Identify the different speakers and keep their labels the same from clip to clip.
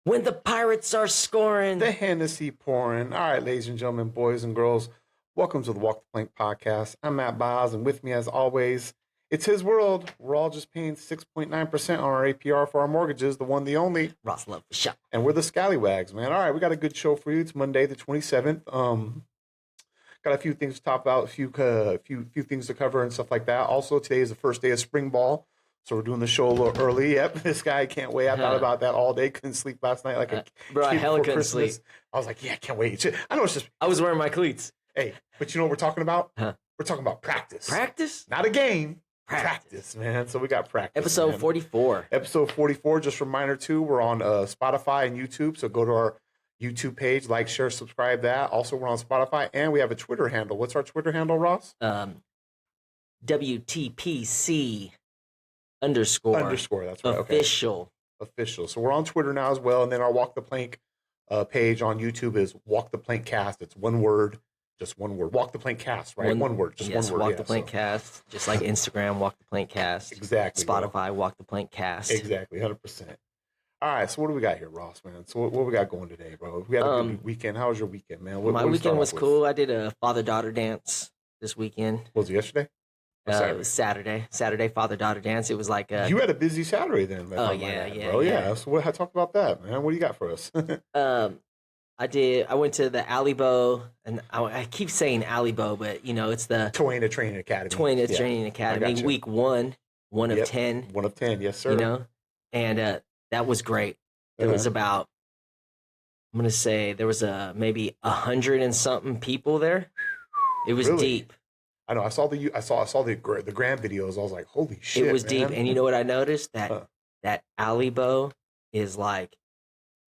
Speaker 1: when the Pirates are scoring.
Speaker 2: The Hennessy pouring. All right, ladies and gentlemen, boys and girls, welcome to the Walk the Plank podcast. I'm Matt Boz, and with me, as always, it's his world. We're all just paying 6.9% on our APR for our mortgages, the one, the only.
Speaker 1: Ross Love the Shop.
Speaker 2: And we're the Scallywags, man. All right, we got a good show for you. It's Monday, the 27th. Got a few things to talk about, a few things to cover and stuff like that. Also, today is the first day of spring ball. So we're doing the show a little early. Yep, this guy can't wait. I thought about that all day. Couldn't sleep last night like a
Speaker 1: bro. I hella couldn't
Speaker 2: Christmas.
Speaker 1: sleep.
Speaker 2: I was like, yeah, I can't wait. I know it's just.
Speaker 1: I was wearing my cleats.
Speaker 2: Hey, but you know what we're talking about? We're talking about practice.
Speaker 1: Practice?
Speaker 2: Not a game. Practice, man. So we got practice.
Speaker 1: Episode 44.
Speaker 2: Episode 44. Just a reminder too, we're on Spotify and YouTube. So go to our YouTube page, like, share, subscribe. That. Also, we're on Spotify, and we have a Twitter handle. What's our Twitter handle, Ross?
Speaker 1: WTPC_.
Speaker 2: That's right.
Speaker 1: Official.
Speaker 2: Okay. Official. So we're on Twitter now as well. And then our Walk the Plank page on YouTube is Walk the Plank Cast. It's one word, just one word. Walk the Plank Cast, right? One word, just one word.
Speaker 1: Walk the Plank Cast, just like Instagram, Walk the Plank Cast.
Speaker 2: Exactly.
Speaker 1: Spotify, Walk the Plank Cast.
Speaker 2: Exactly, 100%. All right, so what do we got here, Ross, man? So what we got going today, bro? We had a good weekend. How was your weekend, man?
Speaker 1: My weekend was cool. I did a father-daughter dance this weekend.
Speaker 2: Was it yesterday?
Speaker 1: It was Saturday father-daughter dance. It was like
Speaker 2: you had a busy Saturday then.
Speaker 1: Bro.
Speaker 2: Yeah. So talk about that, man. What do you got for us?
Speaker 1: I went to the Alibo, and I keep saying Alibo, but it's the
Speaker 2: Toyota Training Academy.
Speaker 1: Training Academy, week one of 10.
Speaker 2: 1 of 10, yes, sir.
Speaker 1: And that was great. There was about, I'm gonna say there was maybe 100 and something people there. It was deep.
Speaker 2: I know. I saw the grand videos. I was like, holy shit!
Speaker 1: It was
Speaker 2: man.
Speaker 1: deep, and you know what I noticed? That Alibo is like,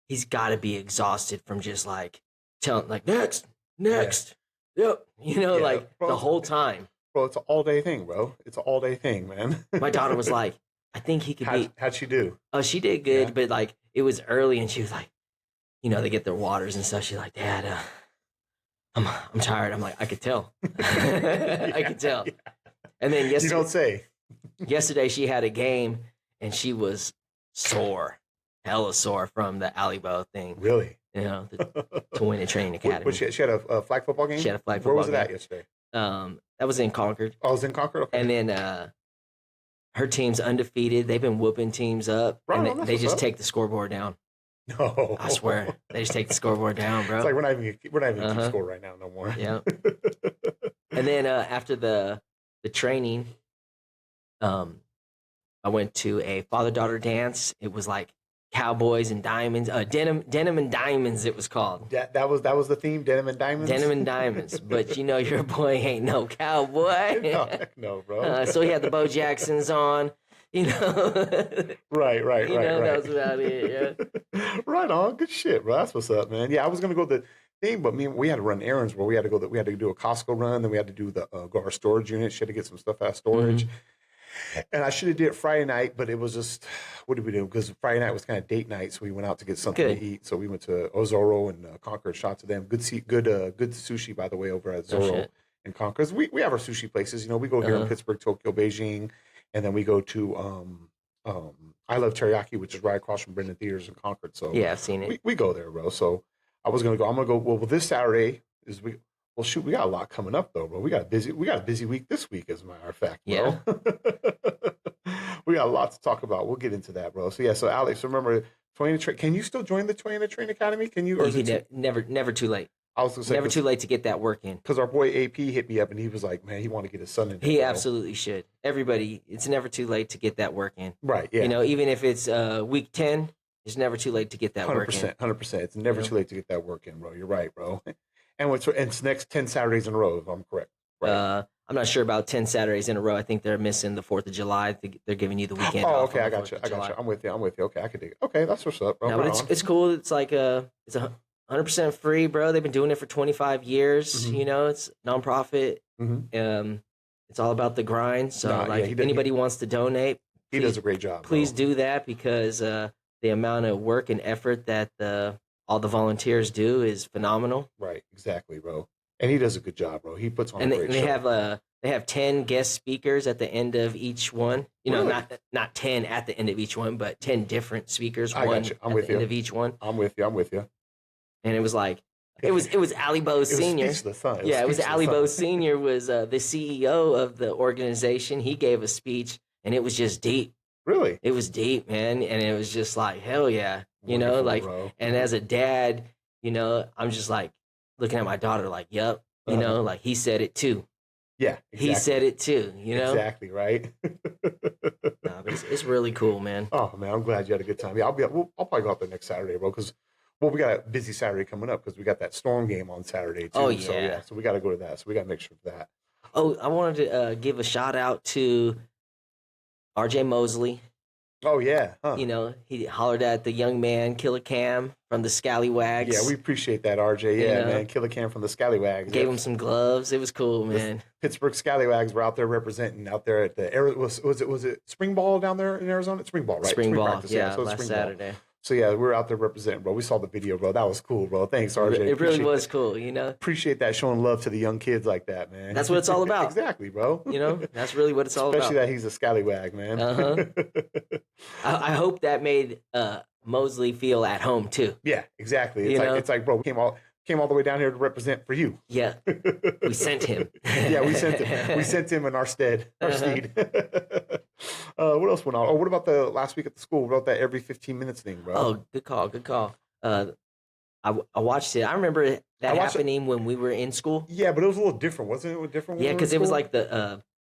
Speaker 1: he's got to be exhausted from just like telling like next, yep, the whole time.
Speaker 2: Bro, it's an all day thing, bro. It's an all day thing, man.
Speaker 1: My daughter was like, I think he could be.
Speaker 2: How'd she do?
Speaker 1: Oh, she did good, but like it was early, and she was like, they get their waters and stuff. She's like, Dad, I'm tired. I'm like, I could tell. I could tell. Yeah. And then yesterday,
Speaker 2: you don't say.
Speaker 1: Yesterday she had a game and she was sore, hella sore from the Alibo thing.
Speaker 2: Really?
Speaker 1: To win a training academy.
Speaker 2: But she had a flag football game?
Speaker 1: She had a flag football game.
Speaker 2: Where was it at yesterday?
Speaker 1: That was in Concord.
Speaker 2: Oh, it was in Concord? Okay.
Speaker 1: And then her team's undefeated. They've been whooping teams up.
Speaker 2: Bro,
Speaker 1: and they just take the scoreboard down.
Speaker 2: No,
Speaker 1: I swear they just take the scoreboard down, bro.
Speaker 2: It's like we're not even keep score right now no more.
Speaker 1: Yeah. And then after the training, I went to a father-daughter dance. It was like cowboys and diamonds, denim and diamonds. It was called.
Speaker 2: That was the theme, denim and diamonds.
Speaker 1: Denim and diamonds, but your boy ain't no cowboy.
Speaker 2: No, heck no, bro.
Speaker 1: So he had the Bo Jacksons on.
Speaker 2: Right.
Speaker 1: That was about it. Yeah.
Speaker 2: Right on. Good shit, bro. That's what's up, man. Yeah, I was gonna go to the thing, but we had to run errands where we had to do a Costco run, then we had to do go our storage unit. She had to get some stuff out of storage. Mm-hmm. And I should have did it Friday night, but it was just, what did we do? Because Friday night was kind of date night, so we went out to get something to eat. So we went to Ozoro and Concord. Shout to them. Good sushi, by the way, over at Zoro and Concord. We have our sushi places. We go here in Pittsburgh, Tokyo, Beijing. And then we go to I Love Teriyaki, which is right across from Brendan Theaters in Concord. So
Speaker 1: yeah, I've seen it.
Speaker 2: We go there, bro. So I was gonna go. I'm gonna go. Well, this Saturday is we got a lot coming up though, bro. We got a busy week this week, as a matter of fact, bro. Yeah. We got a lot to talk about. We'll get into that, bro. So yeah. So Alex, remember, can you still join the Toyota Training Academy? Can you? Or
Speaker 1: never too late.
Speaker 2: I was gonna say,
Speaker 1: never too late to get that work in.
Speaker 2: Because our boy AP hit me up and he was like, man, he wanted to get his son in.
Speaker 1: He absolutely should. Everybody, it's never too late to get that work in.
Speaker 2: Right, yeah.
Speaker 1: Even if it's week 10, it's never too late to get that work in.
Speaker 2: 100%. It's never too late to get that work in, bro. You're right, bro. And it's next 10 Saturdays in a row, if I'm correct. Right?
Speaker 1: I'm not sure about 10 Saturdays in a row. I think they're missing the 4th of July. They're giving you the weekend off.
Speaker 2: Okay, I got you. I'm with you. Okay, I can dig it. Okay, that's what's up, bro.
Speaker 1: No, but it's cool. It's like it's 100% free, bro. They've been doing it for 25 years. Mm-hmm. It's nonprofit. Mm-hmm. It's all about the grind. So, if anybody wants to donate,
Speaker 2: he does a great job.
Speaker 1: Please do that, because the amount of work and effort that all the volunteers do is phenomenal.
Speaker 2: Right, exactly, bro. And he does a good job, bro. He puts on
Speaker 1: And
Speaker 2: a great
Speaker 1: they
Speaker 2: show.
Speaker 1: have 10 guest speakers at the end of each one. You know,
Speaker 2: Really?
Speaker 1: not 10 at the end of each one, but 10 different speakers.
Speaker 2: I
Speaker 1: One
Speaker 2: got you. I'm
Speaker 1: at
Speaker 2: with
Speaker 1: the end
Speaker 2: you.
Speaker 1: of each one.
Speaker 2: I'm with you. I'm with you.
Speaker 1: And it was like it was Ali Bo
Speaker 2: It was
Speaker 1: Senior.
Speaker 2: speechless, huh?
Speaker 1: Yeah, it was Ali Bo
Speaker 2: speechless, huh?
Speaker 1: Senior was the CEO of the organization. He gave a speech, and it was just deep.
Speaker 2: Really?
Speaker 1: It was deep, man, and it was just like hell yeah, you know,
Speaker 2: Wonderful,
Speaker 1: like.
Speaker 2: bro.
Speaker 1: And as a dad, you know, I'm just like looking at my daughter, like, yep, you know, like he said it too.
Speaker 2: Yeah, exactly.
Speaker 1: He said it too, you know.
Speaker 2: Exactly, right?
Speaker 1: No, but it's really cool, man.
Speaker 2: Oh man, I'm glad you had a good time. Yeah, I'll probably go out there next Saturday, bro. Because we got a busy Saturday coming up because we got that Storm game on Saturday too.
Speaker 1: Oh
Speaker 2: So
Speaker 1: yeah.
Speaker 2: so we got to go to that. So we got to make sure of that.
Speaker 1: Oh, I wanted to give a shout out to R.J. Mosley.
Speaker 2: Oh yeah, huh?
Speaker 1: You know, he hollered at the young man, Killer Cam from the Scallywags.
Speaker 2: Yeah, we appreciate that, RJ.
Speaker 1: You
Speaker 2: Yeah,
Speaker 1: know?
Speaker 2: man, Killer Cam from the Scallywags.
Speaker 1: Gave him some gloves. It was cool, man.
Speaker 2: Pittsburg Scallywags were out there representing out there at the was it spring ball down there in Arizona? Spring ball, right?
Speaker 1: Spring ball,
Speaker 2: practice,
Speaker 1: yeah,
Speaker 2: so it's
Speaker 1: last
Speaker 2: spring
Speaker 1: Saturday.
Speaker 2: Ball. So yeah, we were out there representing, bro. We saw the video, bro. That was cool, bro. Thanks, RJ.
Speaker 1: It really was cool, you know.
Speaker 2: Appreciate that, showing love to the young kids like that, man.
Speaker 1: That's what it's all about.
Speaker 2: Exactly, bro.
Speaker 1: You know, that's really what it's all
Speaker 2: Especially
Speaker 1: about.
Speaker 2: that he's a scallywag, man.
Speaker 1: I hope that made Mosley feel at home too.
Speaker 2: Yeah, exactly.
Speaker 1: You know?
Speaker 2: It's like, bro, we came all the way down here to represent for you.
Speaker 1: Yeah, we sent him.
Speaker 2: Yeah, we sent him in our stead, our steed. What else went on? Oh, what about the last week at the school? What about that every 15 minutes thing, bro?
Speaker 1: Oh, good call. I watched it. I remember that happening when we were in school.
Speaker 2: Yeah, but it was a little different, wasn't it? Different.
Speaker 1: Yeah, because it was like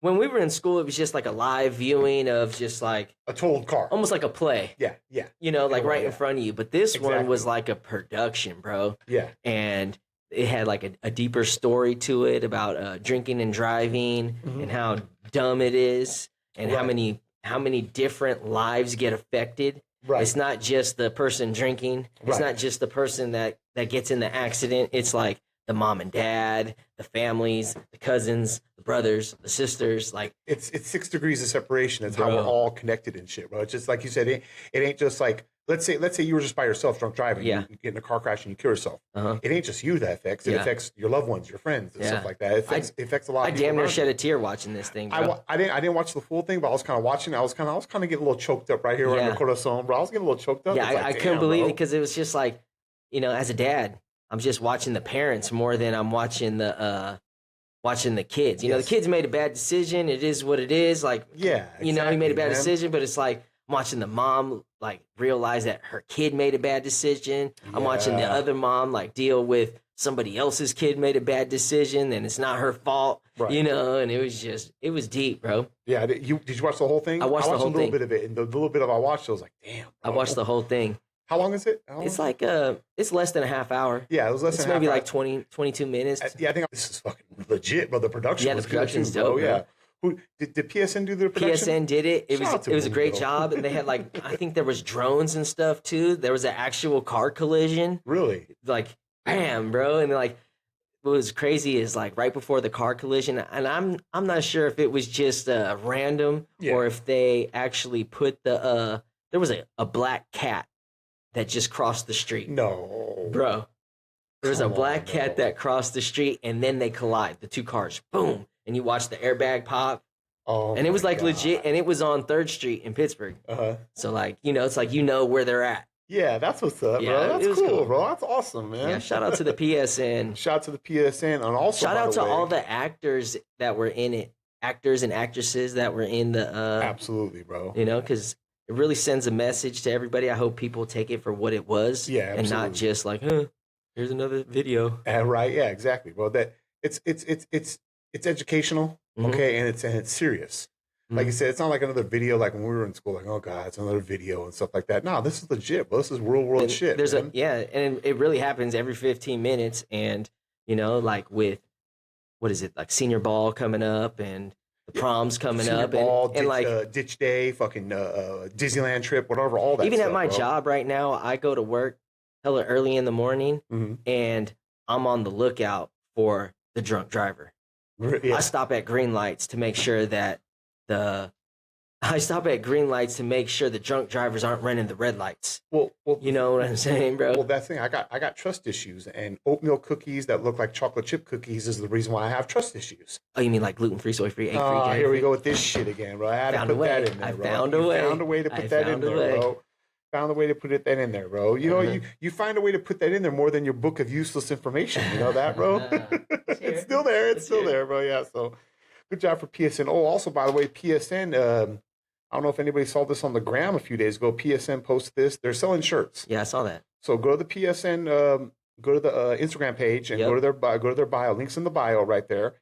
Speaker 1: when we were in school, it was just like a live viewing of just like
Speaker 2: a told car,
Speaker 1: almost like a play.
Speaker 2: Yeah.
Speaker 1: You know, like right in front of you. But this one was like a production, bro.
Speaker 2: Yeah,
Speaker 1: and it had like a deeper story to it about drinking and driving and how dumb it is and how many different lives get affected.
Speaker 2: Right.
Speaker 1: It's not just the person drinking. It's not just the person that gets in the accident. It's like the mom and dad, the families, the cousins, the brothers, the sisters. Like
Speaker 2: it's 6 degrees of separation. It's how we're all connected and shit, bro. It's just like you said. It ain't just like let's say you were just by yourself, drunk driving.
Speaker 1: Yeah.
Speaker 2: You get in a car crash and you kill yourself. It ain't just you that affects. It affects your loved ones, your friends, and stuff like that. It affects a lot.
Speaker 1: I damn near shed a tear watching this thing, bro.
Speaker 2: I didn't watch the full thing, but I was kind of watching. I was kind of getting a little choked up right here on the corazon, bro. I was getting a little choked up.
Speaker 1: Yeah, I couldn't believe it because it was just like, you know, as a dad, I'm just watching the parents more than I'm watching the kids. You know, the kids made a bad decision. It is what it is. Like, you know, he made a bad decision, but it's like I'm watching the mom like realize that her kid made a bad decision. I'm watching the other mom like deal with somebody else's kid made a bad decision and it's not her fault. You know, and it was deep, bro.
Speaker 2: Yeah, did you watch the whole thing?
Speaker 1: I watched the whole
Speaker 2: a little bit of it, and the little bit of I watched, I was like, damn. Bro.
Speaker 1: I watched the whole thing.
Speaker 2: How long is it?
Speaker 1: It's like it's less than a half hour.
Speaker 2: Yeah, it was less than a half hour.
Speaker 1: Maybe like 20, 22 minutes.
Speaker 2: Yeah, I think this is fucking legit, bro. The production was
Speaker 1: the production's
Speaker 2: good too,
Speaker 1: dope,
Speaker 2: bro. Yeah. Who did PSN do the production?
Speaker 1: PSN did it. It was a great job, and they had like I think there was drones and stuff too. There was an actual car collision.
Speaker 2: Really?
Speaker 1: Like, bam, bro, and like what was crazy is like right before the car collision, and I'm not sure if it was just random or if they actually put there was a black cat that just crossed the street.
Speaker 2: No.
Speaker 1: Bro. There was a black cat that crossed the street and then they collide, the two cars. Boom. And you watch the airbag pop.
Speaker 2: Oh.
Speaker 1: And it was like legit, and it was on 3rd Street in Pittsburgh. So like, you know, it's like you know where they're at.
Speaker 2: Yeah, that's what's up, bro. That's cool, bro. That's awesome, man.
Speaker 1: Yeah, shout out to the PSN.
Speaker 2: Shout out to the PSN. And also
Speaker 1: shout out to all the actors that were in it. Actors and actresses that were in the
Speaker 2: absolutely, bro.
Speaker 1: You know, because it really sends a message to everybody. I hope people take it for what it was.
Speaker 2: Yeah, absolutely.
Speaker 1: And not just like, here's another video.
Speaker 2: Right, yeah, exactly. Well, that it's educational, okay, and it's serious. Like you said, it's not like another video like when we were in school, like, oh God, it's another video and stuff like that. No, this is legit, bro. This is real world shit.
Speaker 1: There's
Speaker 2: man.
Speaker 1: And it really happens every 15 minutes. And, you know, like with what is it, like senior ball coming up and the proms coming
Speaker 2: senior
Speaker 1: up
Speaker 2: ball,
Speaker 1: and like
Speaker 2: ditch day, fucking Disneyland trip, whatever, all that
Speaker 1: even
Speaker 2: stuff,
Speaker 1: at my
Speaker 2: bro.
Speaker 1: job right now, I go to work hella early in the morning and I'm on the lookout for the drunk driver. I stop at green lights to make sure that the I stop at green lights to make sure the drunk drivers aren't running the red lights.
Speaker 2: Well,
Speaker 1: You know what I'm saying, bro?
Speaker 2: well, that's the thing. I got trust issues, and oatmeal cookies that look like chocolate chip cookies is the reason why I have trust issues.
Speaker 1: Oh, you mean like gluten-free, soy-free, egg-free,
Speaker 2: Here we
Speaker 1: dairy-free?
Speaker 2: go with this shit again, bro. I had to
Speaker 1: Found a
Speaker 2: put
Speaker 1: way.
Speaker 2: that in there,
Speaker 1: I
Speaker 2: bro.
Speaker 1: found a
Speaker 2: You
Speaker 1: way.
Speaker 2: found a way to
Speaker 1: I
Speaker 2: put that in
Speaker 1: found a
Speaker 2: there,
Speaker 1: way.
Speaker 2: bro. Found a way to put that in there, bro. You know, you find a way to put that in there more than your book of useless information. You know that, bro? It's still there. It's still there, bro. Yeah. So good job for PSN. Oh, also, by the way, PSN, I don't know if anybody saw this on the gram a few days ago. PSN posted this. They're selling shirts.
Speaker 1: Yeah, I saw that.
Speaker 2: So go to the PSN, go to the Instagram page and go to their bio. Links in the bio right there.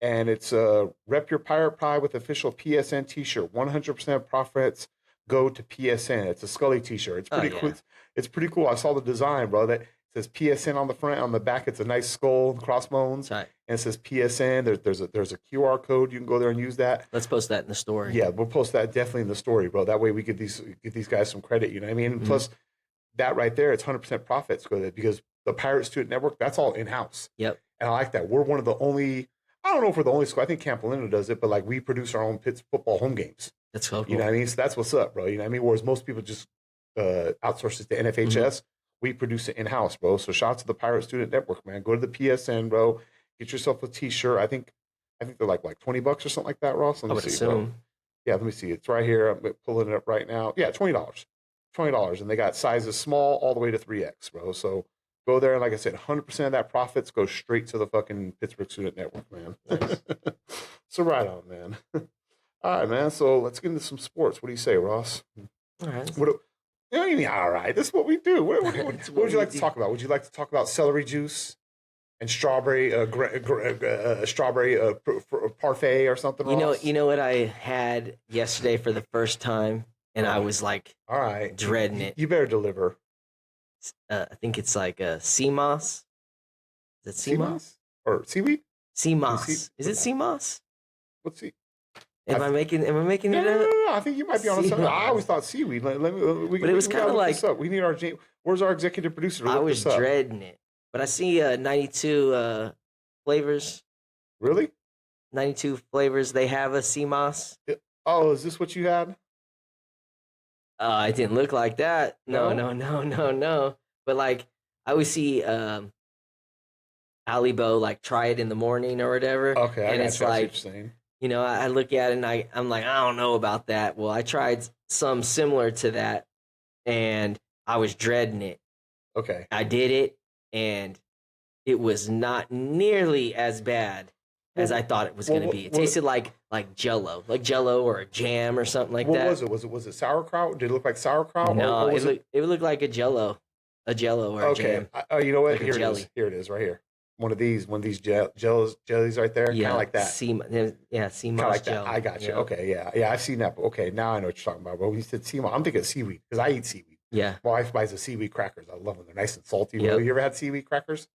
Speaker 2: And it's Rep Your Pirate Pride with official PSN t-shirt. 100% profits go to PSN. It's a Scully t-shirt. It's pretty cool. It's pretty cool. I saw the design, bro. That says PSN on the front. On the back, it's a nice skull and crossbones.
Speaker 1: Right.
Speaker 2: And it says PSN. There's a QR code. You can go there and use that.
Speaker 1: Let's post that in the story.
Speaker 2: Yeah, we'll post that definitely in the story, bro. That way we give these guys some credit. You know what I mean? Mm-hmm. Plus, that right there, it's 100% profits go there because the Pirate Student Network, that's all in house.
Speaker 1: Yep.
Speaker 2: And I like that. We're one of the only. I don't know if we're the only school. I think Campolino does it, but like we produce our own Pitts football home games.
Speaker 1: That's so cool.
Speaker 2: You know what I mean? So that's what's up, bro. You know what I mean? Whereas most people just outsource it to NFHS. Mm-hmm. We produce it in house, bro. So shout out to the Pirate Student Network, man. Go to the PSN, bro. Get yourself a t-shirt. I think they're like $20 or something like that, Ross. Let me see, bro. Yeah, let me see. It's right here. I'm pulling it up right now. Yeah, $20. $20. And they got sizes small all the way to 3X, bro. So go there. And like I said, 100% of that profits go straight to the fucking Pittsburgh Student Network, man. Nice. So right on, man. All right, man. So let's get into some sports. What do you say, Ross?
Speaker 1: All right.
Speaker 2: You know, you mean, all right. This is what we do. What would you like to talk about? Would you like to talk about celery juice and strawberry parfait or something?
Speaker 1: You know what I had yesterday for the first time, and I was like,
Speaker 2: all right,
Speaker 1: dreading it.
Speaker 2: You better deliver.
Speaker 1: I think it's like sea moss. Is it sea moss
Speaker 2: or seaweed?
Speaker 1: Sea moss. Is it sea moss?
Speaker 2: Let's see.
Speaker 1: Am I making it up?
Speaker 2: No. I think you might be on something. I always thought seaweed. But it was kind of like. We need our. Where's our executive producer?
Speaker 1: I was dreading it, but I see 92 flavors.
Speaker 2: Really?
Speaker 1: 92 flavors. They have a sea moss.
Speaker 2: Oh, is this what you had?
Speaker 1: It didn't look like that. No. But like I always see Alibo like try it in the morning or whatever.
Speaker 2: Okay,
Speaker 1: and it's like. You know, I look at it and I'm like, I don't know about that. Well, I tried some similar to that, and I was dreading it.
Speaker 2: Okay.
Speaker 1: I did it, and it was not nearly as bad as I thought it was going to be. It tasted like Jell-O, or a jam or something like that.
Speaker 2: What was it? Was it sauerkraut? Did it look like sauerkraut?
Speaker 1: No, it looked like a Jell-O or a jam.
Speaker 2: You know what?
Speaker 1: Like
Speaker 2: here it is. Here it is, right here. One of these jellies right there, kind of like that.
Speaker 1: Sea moss
Speaker 2: like
Speaker 1: gel.
Speaker 2: That. I got you. Yeah. Okay, yeah, I've seen that. Okay, now I know what you're talking about. But when you said sea moss, I'm thinking of seaweed because I eat seaweed.
Speaker 1: Yeah,
Speaker 2: my wife buys the seaweed crackers. I love them. They're nice and salty. Yep. You ever had seaweed crackers?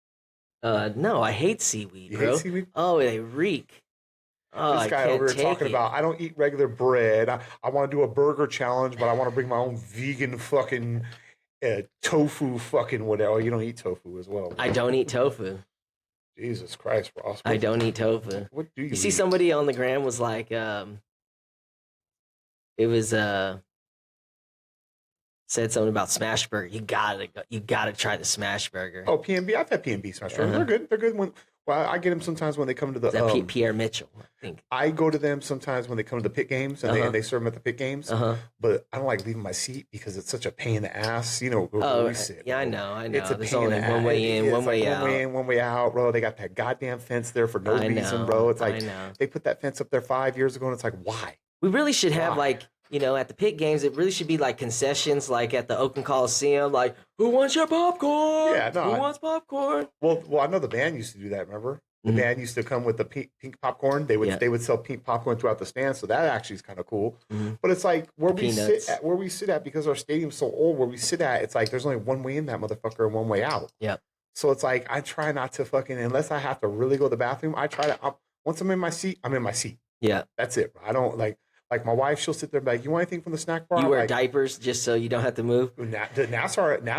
Speaker 1: No, I hate seaweed.
Speaker 2: You
Speaker 1: bro.
Speaker 2: hate seaweed?
Speaker 1: Oh, they reek.
Speaker 2: Oh, this guy over here talking about I don't eat regular bread. I want to do a burger challenge, but I want to bring my own vegan fucking tofu fucking whatever. Oh, you don't eat tofu as well.
Speaker 1: I don't eat tofu.
Speaker 2: Jesus Christ, Ross.
Speaker 1: I don't eat tofu.
Speaker 2: What do you
Speaker 1: see?
Speaker 2: eat?
Speaker 1: Somebody on the gram was like, it was said something about smash burger. You gotta try the smash burger.
Speaker 2: Oh, PNB. I've had PNB smash burger. They're good. They're good I get them sometimes when they come to the.
Speaker 1: Is that Pierre Mitchell? I think
Speaker 2: I go to them sometimes when they come to the pit games and they serve them at the pit games. But I don't like leaving my seat because it's such a pain in the ass. You know, where we sit.
Speaker 1: Yeah, I know.
Speaker 2: It's a
Speaker 1: There's
Speaker 2: pain
Speaker 1: only
Speaker 2: in the
Speaker 1: one way in, one way out.
Speaker 2: One way in, one way out, bro. They got that goddamn fence there for no reason, bro. It's like they put that fence up there 5 years ago, and it's like, why?
Speaker 1: We really should have like. You know, at the pit games, it really should be like concessions, like at the Oakland Coliseum, like, who wants your popcorn?
Speaker 2: Yeah, no.
Speaker 1: Who wants popcorn?
Speaker 2: Well, I know the band used to do that, remember? The band used to come with the pink popcorn. They would sell pink popcorn throughout the stands, so that actually is kind of cool. But it's like where we sit at because our stadium's so old, where we sit at, it's like there's only one way in that motherfucker and one way out.
Speaker 1: Yeah.
Speaker 2: So it's like I try not to unless I have to really go to the bathroom, I try to once I'm in my seat, I'm in my seat.
Speaker 1: Yeah.
Speaker 2: That's it, bro. I don't like my wife, she'll sit there and be like, you want anything from the snack bar?
Speaker 1: You wear diapers just so you don't have to move?
Speaker 2: NASA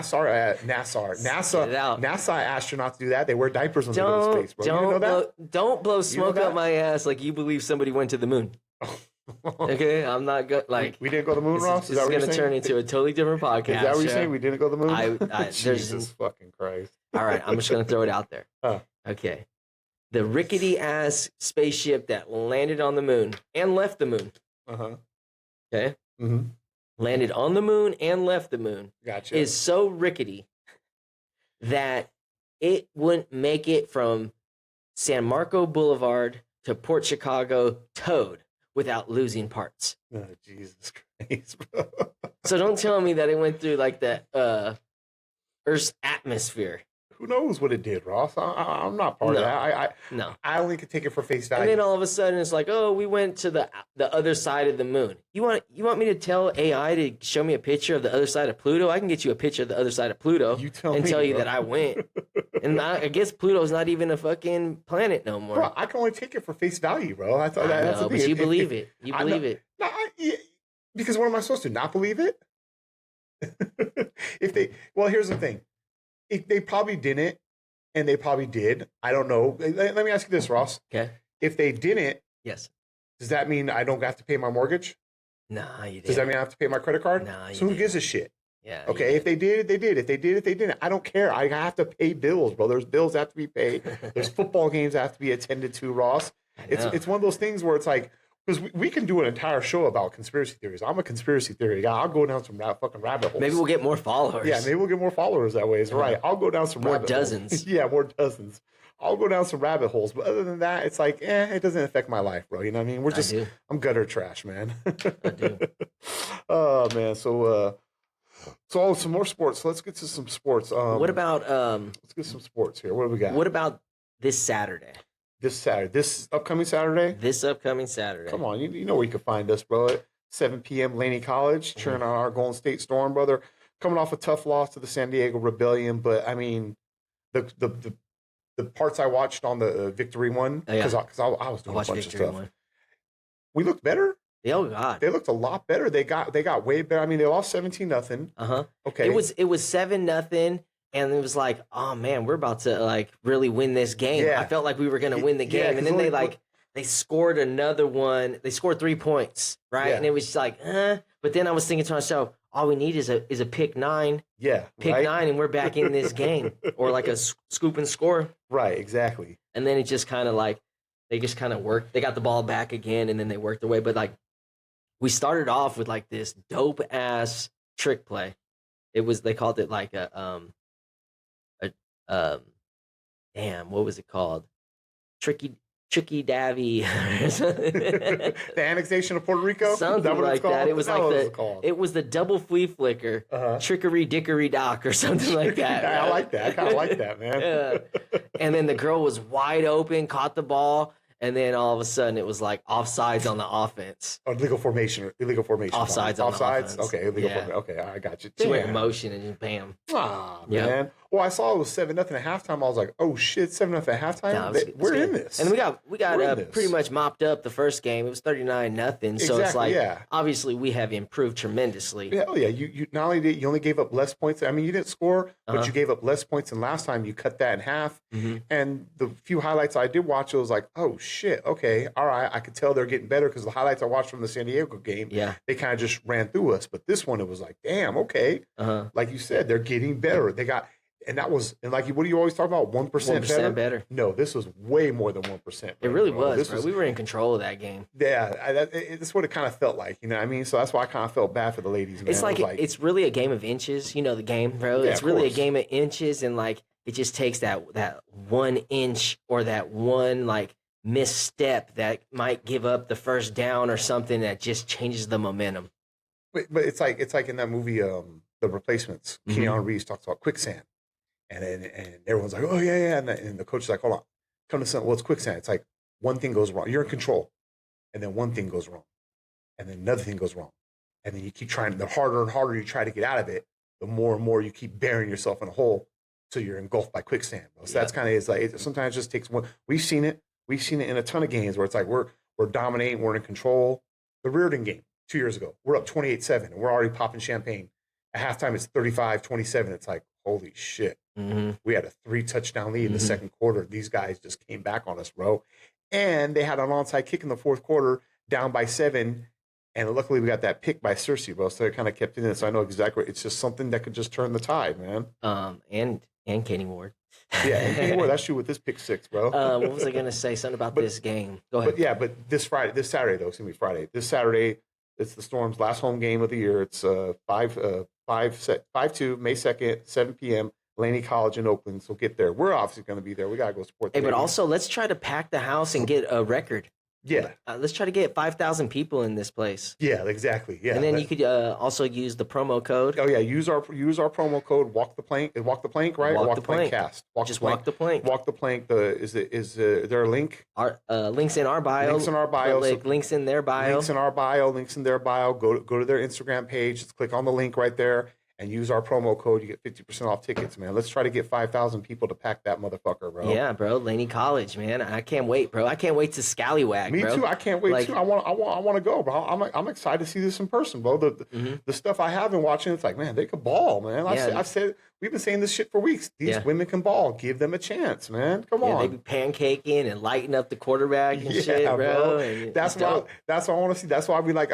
Speaker 2: asked you not to do that. They wear diapers when they go to space, bro. You know that?
Speaker 1: Don't blow smoke up my ass like you believe somebody went to the moon. Okay, I'm not good. Like
Speaker 2: we didn't go to the moon, Ross.
Speaker 1: This is going to turn into a totally different podcast.
Speaker 2: Is that what you're saying? We didn't go to the moon.
Speaker 1: Jesus
Speaker 2: fucking Christ!
Speaker 1: All right, I'm just going to throw it out there. Okay, the rickety ass spaceship that landed on the moon and left the moon. Okay. Landed on the moon and left the moon.
Speaker 2: Gotcha.
Speaker 1: Is so rickety that it wouldn't make it from San Marco Boulevard to Port Chicago towed without losing parts.
Speaker 2: Oh, Jesus Christ, bro.
Speaker 1: So don't tell me that it went through like the Earth's atmosphere.
Speaker 2: Who knows what it did, Ross? I'm not part of that. I only could take it for face value.
Speaker 1: And then all of a sudden it's like, oh, we went to the other side of the moon. You want me to tell AI to show me a picture of the other side of Pluto? I can get you a picture of the other side of Pluto tell you that I went. And I guess Pluto's not even a fucking planet no more.
Speaker 2: Bro, I can only take it for face value, bro. I thought that's the thing.
Speaker 1: But you believe it. You believe it.
Speaker 2: No, because what am I supposed to not believe it? Here's the thing. If they probably didn't, and they probably did. I don't know. Let me ask you this, Ross.
Speaker 1: Okay.
Speaker 2: If they didn't,
Speaker 1: yes.
Speaker 2: Does that mean I don't have to pay my mortgage?
Speaker 1: Nah, you didn't.
Speaker 2: Does that mean I have to pay my credit card?
Speaker 1: Nah,
Speaker 2: so who gives a shit?
Speaker 1: Yeah.
Speaker 2: Okay, if they did, they did. If they did, they didn't. I don't care. I have to pay bills, bro. There's bills that have to be paid. There's football games that have to be attended to, Ross. It's one of those things where it's like, because we can do an entire show about conspiracy theories. I'm a conspiracy theory guy. I'll go down some fucking rabbit holes.
Speaker 1: Maybe we'll get more followers.
Speaker 2: Yeah, maybe we'll get more followers that way. It's right. I'll go down some
Speaker 1: more
Speaker 2: rabbit
Speaker 1: dozens.
Speaker 2: Holes. Yeah, more dozens. I'll go down some rabbit holes. But other than that, it's like, it doesn't affect my life, bro. You know what I mean? I'm gutter trash, man.
Speaker 1: I do.
Speaker 2: Oh, man. So some more sports. Let's get to some sports.
Speaker 1: What about
Speaker 2: let's get some sports here. What do we got?
Speaker 1: What about this Saturday?
Speaker 2: This upcoming Saturday?
Speaker 1: This upcoming Saturday.
Speaker 2: Come on, you know where you can find us, bro. At 7 p.m. Laney College, cheering on our Golden State Storm, brother. Coming off a tough loss to the San Diego Rebellion, but I mean, the parts I watched on the victory one, because I was doing a bunch of stuff. We looked better.
Speaker 1: Oh God,
Speaker 2: they looked a lot better. They got way better. I mean, they lost 17-0. Okay,
Speaker 1: it was 7-0. And it was like, oh man, we're about to like really win this game. Yeah. I felt like we were going to win the game. And then they scored another one. They scored 3 points, right? Yeah. And it was like, But then I was thinking to myself, all we need is a pick 9.
Speaker 2: Yeah.
Speaker 1: Pick 9 and we're back in this game. Or like a scoop and score.
Speaker 2: Right, exactly.
Speaker 1: And then it just kind of like, they just kind of worked. They got the ball back again and then they worked their way. But like, we started off with like this dope ass trick play. They called it like what was it called? Tricky Davy.
Speaker 2: The annexation of Puerto Rico?
Speaker 1: Something like that. It was it was the double flea flicker, trickery dickory dock or something like that.
Speaker 2: I like that. I kind of like that, man.
Speaker 1: Yeah. And then the girl was wide open, caught the ball, and then all of a sudden it was like offsides on the offense.
Speaker 2: Oh, illegal formation.
Speaker 1: Offsides on the offense.
Speaker 2: Okay, illegal formation. Okay, I got you.
Speaker 1: She went motion and just bam.
Speaker 2: Man. Well, I saw it was 7-0 at halftime. I was like, oh shit, 7-0 at halftime. We're in this.
Speaker 1: And we got pretty much mopped up the first game. It was 39-0. So it's like, obviously we have improved tremendously.
Speaker 2: Yeah, You not only did you only gave up less points. I mean, you didn't score, but you gave up less points than last time. You cut that in half. And the few highlights I did watch, it was like, oh shit, okay, all right. I could tell they're getting better because the highlights I watched from the San Diego game, they kind of just ran through us. But this one, it was like, damn, okay. Like you said, they're getting better. They got. And that was, and like, what do you always talk about? 1% better? No, this was way more than 1%. Better,
Speaker 1: it really was, bro. We were in control of that game.
Speaker 2: Yeah, that's what it kind of felt like, you know what I mean? So that's why I kind of felt bad for the ladies, man.
Speaker 1: It's like, it's really a game of inches, you know, the game, bro. Yeah, it's really a game of inches, and like, it just takes that 1 inch or that one, like, misstep that might give up the first down or something that just changes the momentum.
Speaker 2: But it's like in that movie, The Replacements, Keanu Reeves talks about quicksand. And everyone's like, oh, yeah. And the coach is like, hold on. Come to something. Well, it's quicksand. It's like one thing goes wrong. You're in control. And then one thing goes wrong. And then another thing goes wrong. And then you keep trying. The harder and harder you try to get out of it, the more and more you keep burying yourself in a hole till you're engulfed by quicksand. So that's kind of, it's like, sometimes it just takes one. We've seen it in a ton of games where it's like we're dominating, we're in control. The Reardon game 2 years ago, we're up 28-7, and we're already popping champagne. At halftime, it's 35-27. It's like, holy shit. We had a 3 touchdown lead in the second quarter. These guys just came back on us, bro. And they had an onside kick in the fourth quarter, down by 7, And luckily we got that pick by Cersei, bro. So it kind of kept it in. So I know exactly. It's just something that could just turn the tide, man.
Speaker 1: And Kenny Ward.
Speaker 2: Yeah, and Kenny Ward, that's you with this pick 6, bro.
Speaker 1: What was I gonna say? Something about this game. Go ahead.
Speaker 2: But this Saturday though, excuse me, Friday. This Saturday, it's the Storm's last home game of the year. It's 5-2, May 2nd, 7 p.m. Laney College in Oakland. So get there. We're obviously going to be there. We gotta go support.
Speaker 1: Hey, but also let's try to pack the house and get a record.
Speaker 2: Yeah,
Speaker 1: let's try to get 5,000 people in this place.
Speaker 2: Yeah, exactly. Yeah,
Speaker 1: and then you could also use the promo code.
Speaker 2: Oh yeah, use our promo code. Walk the plank, right? Walk the plank cast.
Speaker 1: Walk the plank.
Speaker 2: Walk the plank. Is there a link?
Speaker 1: Our links in our bio.
Speaker 2: Links in our bio.
Speaker 1: Links in their bio.
Speaker 2: Links in our bio. Links in their bio. Go to their Instagram page. Just click on the link right there. And use our promo code. You get 50% off tickets, man. Let's try to get 5,000 people to pack that motherfucker, bro.
Speaker 1: Yeah, bro. Laney College, man. I can't wait, bro. I can't wait to scallywag,
Speaker 2: Me
Speaker 1: bro.
Speaker 2: too. I can't wait too. I want to go, bro. I'm excited to see this in person, bro. The stuff I have been watching, it's like, man, they could ball, man. I've said we've been saying this shit for weeks. These women can ball. Give them a chance, man. Come on.
Speaker 1: They be pancaking and lighting up the quarterback and shit, bro. And
Speaker 2: that's what I want to see. That's why we like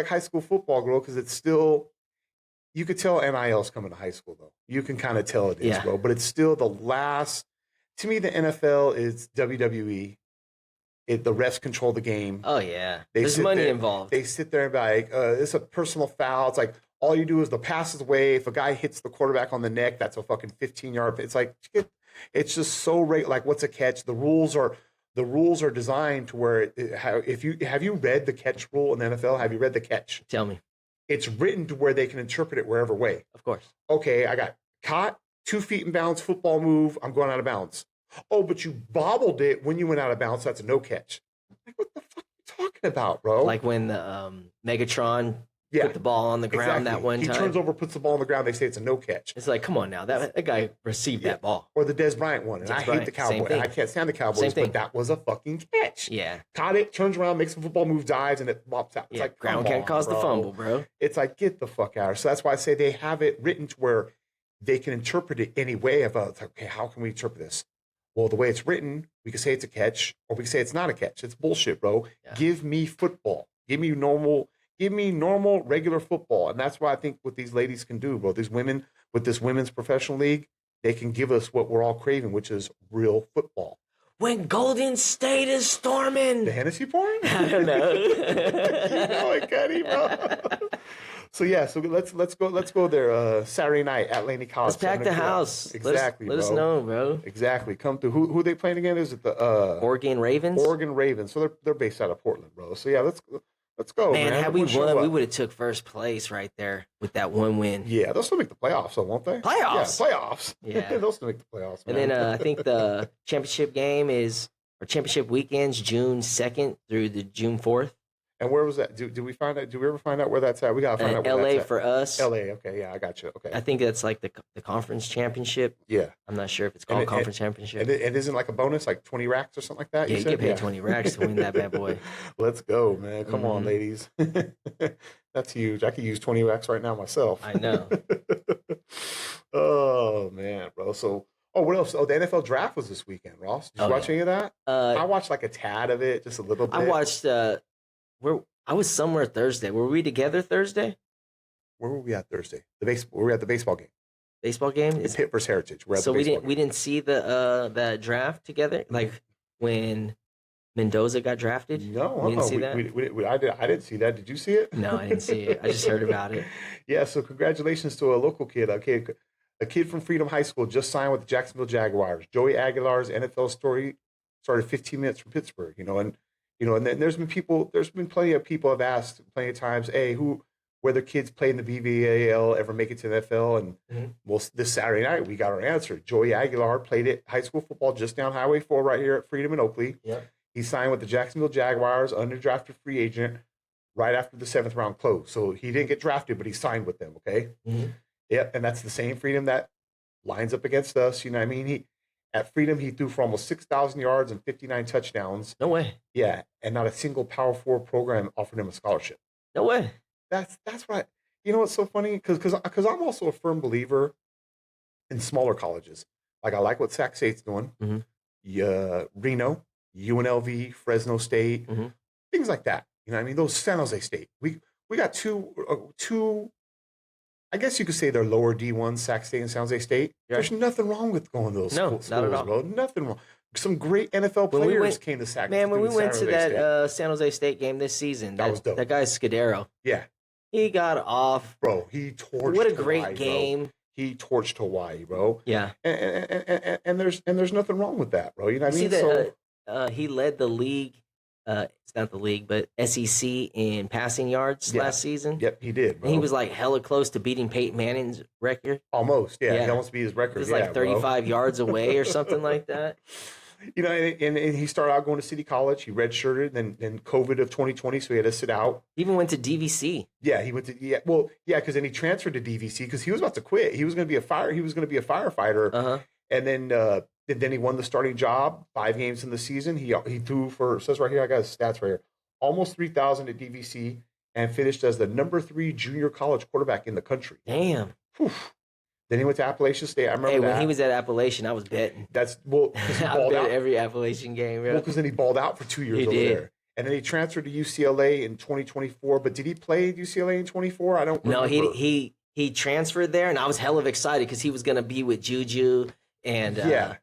Speaker 2: high school football, bro, because it's still. You could tell NIL's coming to high school, though. You can kind of tell it is, bro. But it's still the last. To me, the NFL is WWE. The refs control the game.
Speaker 1: Oh, yeah. There's money involved.
Speaker 2: They sit there and be like, it's a personal foul. It's like, all you do is the pass is away. If a guy hits the quarterback on the neck, that's a fucking 15-yard. It's like, it's just so like, what's a catch? The rules are designed to where have you read the catch rule in the NFL? Have you read the catch?
Speaker 1: Tell me.
Speaker 2: It's written to where they can interpret it wherever way.
Speaker 1: Of course.
Speaker 2: Okay, I got caught, 2 feet in bounds, football move, I'm going out of bounds. Oh, but you bobbled it when you went out of bounds, that's a no catch. Like, what the fuck are you talking about, bro?
Speaker 1: Like when the Megatron put the ball on the ground that one time.
Speaker 2: He turns over, puts the ball on the ground, they say it's a no catch.
Speaker 1: It's like, come on now, that guy received that ball.
Speaker 2: Or the Des Bryant one, and I hate the Cowboys. I can't stand the Cowboys, but that was a fucking catch.
Speaker 1: Yeah.
Speaker 2: Caught it, turns around, makes a football move, dives, and it bops out. It's like,
Speaker 1: ground can't cause the fumble, bro.
Speaker 2: It's like, get the fuck out. So that's why I say they have it written to where they can interpret it any way. It's like, okay, how can we interpret this? Well, the way it's written, we can say it's a catch, or we can say it's not a catch. It's bullshit, bro. Yeah. Give me football. Give me normal, regular football. And that's what I think what these ladies can do, bro. These women with this women's professional league, they can give us what we're all craving, which is real football.
Speaker 1: When Golden State is storming.
Speaker 2: The Hennessy pouring?
Speaker 1: I don't know.
Speaker 2: You know it, Kenny, bro. So let's go there Saturday night at Laney College.
Speaker 1: Let's pack the house.
Speaker 2: Exactly.
Speaker 1: Let us know, bro.
Speaker 2: Exactly. Come through. Who are they playing again? Is it the
Speaker 1: Oregon Ravens?
Speaker 2: Oregon Ravens. So they're based out of Portland, bro. So yeah, let's go, man.
Speaker 1: Had we won, we would have took first place right there with that one win.
Speaker 2: Yeah, they'll still make the playoffs, though, won't they?
Speaker 1: Playoffs.
Speaker 2: Yeah, playoffs.
Speaker 1: Yeah,
Speaker 2: they'll still make the playoffs. Man.
Speaker 1: And then I think the championship game championship weekends June 2nd through the June 4th.
Speaker 2: And where was that? Do we find out? Do we ever find out where that's at? We gotta find out. Where
Speaker 1: LA
Speaker 2: that's at.
Speaker 1: for us.
Speaker 2: LA. Okay, yeah, I got you. Okay.
Speaker 1: I think that's like the conference championship.
Speaker 2: Yeah.
Speaker 1: I'm not sure if it's called conference championship.
Speaker 2: And it isn't like a bonus, like 20 racks or something like that.
Speaker 1: Yeah, you get paid 20 racks to win that bad boy.
Speaker 2: Let's go, man. Come on, ladies. That's huge. I could use 20 racks right now myself.
Speaker 1: I know.
Speaker 2: Oh man, bro. So. Oh, what else? Oh, the NFL draft was this weekend, Ross. Did you watch any of that? I watched like a tad of it, just a little bit.
Speaker 1: I watched. I was somewhere Thursday. Were we together Thursday?
Speaker 2: Where were we at Thursday? We were at the baseball game.
Speaker 1: Baseball game?
Speaker 2: The Pitt versus Heritage.
Speaker 1: So we didn't see the draft together, like when Mendoza got drafted.
Speaker 2: No,
Speaker 1: we didn't see that.
Speaker 2: I didn't see that. Did you see it?
Speaker 1: No, I didn't see it. I just heard about it.
Speaker 2: Yeah. So congratulations to a local kid. A kid from Freedom High School just signed with the Jacksonville Jaguars. Joey Aguilar's NFL story started 15 minutes from Pittsburgh, and then there's been plenty of people have asked plenty of times, hey, whether kids play in the BVAL ever make it to the NFL? And well, this Saturday night we got our answer. Joey Aguilar played at high school football just down Highway 4 right here at Freedom and Oakley.
Speaker 1: Yeah.
Speaker 2: He signed with the Jacksonville Jaguars, undrafted free agent, right after the 7th round closed. So he didn't get drafted, but he signed with them. Okay.
Speaker 1: Mm-hmm.
Speaker 2: Yep, and that's the same Freedom that lines up against us. You know what I mean? At Freedom, he threw for almost 6,000 yards and 59 touchdowns.
Speaker 1: No way.
Speaker 2: Yeah, and not a single Power 4 program offered him a scholarship.
Speaker 1: No way.
Speaker 2: That's what you know. What's so funny? Because I'm also a firm believer in smaller colleges. Like I like what Sac State's doing.
Speaker 1: Mm-hmm.
Speaker 2: Reno, UNLV, Fresno State, things like that. You know what I mean? Those San Jose State. We got two. I guess you could say they're lower D1, Sac State and San Jose State.
Speaker 1: Yeah.
Speaker 2: There's nothing wrong with going to those
Speaker 1: No,
Speaker 2: schools,
Speaker 1: not at all.
Speaker 2: bro. Nothing wrong. Some great NFL
Speaker 1: When we
Speaker 2: players
Speaker 1: went-
Speaker 2: came to Sac.
Speaker 1: Man, when we went to
Speaker 2: San Jose State.
Speaker 1: that San Jose State game this season,
Speaker 2: That was dope.
Speaker 1: That guy Scudero,
Speaker 2: Yeah,
Speaker 1: he got off.
Speaker 2: bro. He torched.
Speaker 1: What a great
Speaker 2: Hawaii,
Speaker 1: game.
Speaker 2: Bro. He torched Hawaii, bro.
Speaker 1: Yeah.
Speaker 2: And there's nothing wrong with that, bro. You know what I
Speaker 1: See
Speaker 2: mean?
Speaker 1: that he led the league. It's not the league, but SEC in passing yards last season.
Speaker 2: Yep, he did, bro.
Speaker 1: And he was like hella close to beating Peyton Manning's record.
Speaker 2: Almost, yeah.
Speaker 1: Yeah.
Speaker 2: He almost beat his record.
Speaker 1: It was
Speaker 2: yeah,
Speaker 1: like 35 yards away or something like that.
Speaker 2: You know, and he started out going to City College. He redshirted, then COVID of 2020, so he had to sit out.
Speaker 1: He even went to DVC.
Speaker 2: Yeah, he went to because then he transferred to DVC because he was about to quit. He was going to be a firefighter,
Speaker 1: Uh-huh.
Speaker 2: and then he won the starting job 5 games in the season. He threw for, it says right here, I got his stats right here, almost 3,000 at DVC, and finished as the number 3 junior college quarterback in the country.
Speaker 1: Damn.
Speaker 2: Whew. Then he went to Appalachian State. I remember
Speaker 1: Hey,
Speaker 2: that.
Speaker 1: when he was at Appalachian, I was betting.
Speaker 2: That's because he
Speaker 1: I
Speaker 2: balled
Speaker 1: bet
Speaker 2: out.
Speaker 1: every Appalachian game.
Speaker 2: Well, because then he balled out for 2 years
Speaker 1: He
Speaker 2: over
Speaker 1: did.
Speaker 2: there. And then he transferred to UCLA in 2024. But did he play at UCLA in 24? I don't remember.
Speaker 1: No, he transferred there, and I was hella excited because he was gonna be with Juju and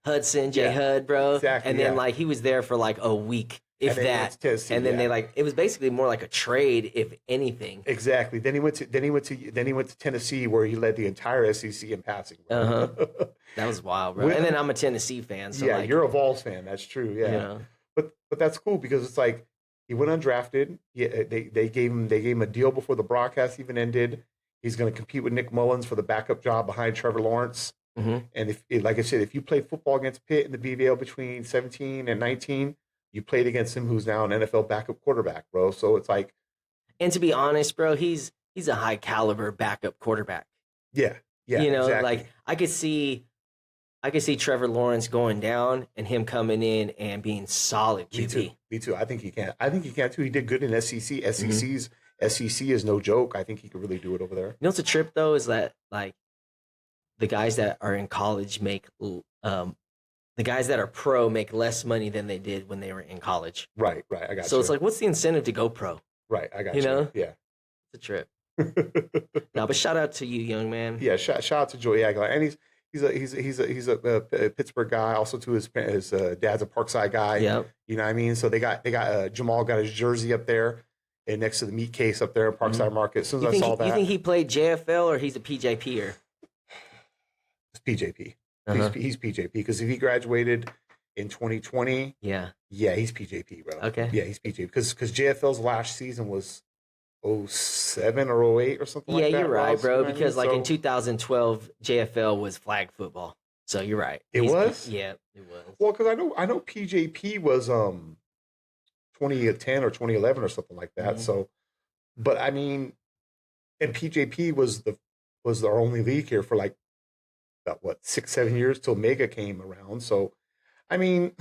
Speaker 1: Hudson, J Hud, bro.
Speaker 2: Exactly,
Speaker 1: and then like he was there for like a week, if
Speaker 2: And then he went
Speaker 1: that.
Speaker 2: to Tennessee,
Speaker 1: And then
Speaker 2: yeah.
Speaker 1: they it was basically more like a trade, if anything.
Speaker 2: Exactly. Then he went to Tennessee, where he led the entire SEC in passing. Bro.
Speaker 1: Uh-huh. That was wild, bro.
Speaker 2: With-
Speaker 1: And then I'm a Tennessee fan, so
Speaker 2: yeah,
Speaker 1: like,
Speaker 2: you're a Vols fan. That's true. Yeah,
Speaker 1: you know.
Speaker 2: but that's cool because it's like he went undrafted. They gave him a deal before the broadcast even ended. He's going to compete with Nick Mullins for the backup job behind Trevor Lawrence.
Speaker 1: Mhm.
Speaker 2: And like I said, if you played football against Pitt in the BVL between 17 and 19, you played against him, who's now an NFL backup quarterback, bro. So it's like,
Speaker 1: And to be honest, bro, he's a high caliber backup quarterback.
Speaker 2: yeah,
Speaker 1: you know,
Speaker 2: exactly.
Speaker 1: like I could see Trevor Lawrence going down and him coming in and being solid QB.
Speaker 2: Me too. I think he can. I think he can too. He did good in SEC.
Speaker 1: Mm-hmm.
Speaker 2: SEC is no joke. I think he could really do it over there.
Speaker 1: You know what's a trip though is that like the guys that are in college make the guys that are pro make less money than they did when they were in college.
Speaker 2: Right. I got you.
Speaker 1: So it's like, what's the incentive to go pro?
Speaker 2: right. I got you.
Speaker 1: you know?
Speaker 2: Yeah.
Speaker 1: It's a trip. No, but shout out to you, young man.
Speaker 2: Yeah. Shout out to Joey Aguilar, and he's a Pittsburgh guy. Also, to his dad's a Parkside guy.
Speaker 1: Yep.
Speaker 2: You know what I mean? So they got Jamal got his jersey up there, and next to the meat case up there in Parkside Market. As soon as I saw that,
Speaker 1: You think he played JFL or he's a PJPer?
Speaker 2: it's PJP.
Speaker 1: Uh-huh.
Speaker 2: He's PJP because if he graduated in 2020,
Speaker 1: Yeah.
Speaker 2: he's PJP, bro.
Speaker 1: Okay.
Speaker 2: Yeah, he's PJP because JFL's last season was 07 or 08 or something like that.
Speaker 1: Yeah, you're right,
Speaker 2: Ross,
Speaker 1: bro.
Speaker 2: you know what I
Speaker 1: Because
Speaker 2: mean?
Speaker 1: like in
Speaker 2: So-
Speaker 1: 2012, JFL was flag football. So you're right.
Speaker 2: It was?
Speaker 1: Yeah, it was.
Speaker 2: well, because I know PJP was 2010 or 2011 or something like that.
Speaker 1: Mhm.
Speaker 2: So, but I mean, and PJP was our only league here for like about 6-7 years till Mega came around. So, I mean,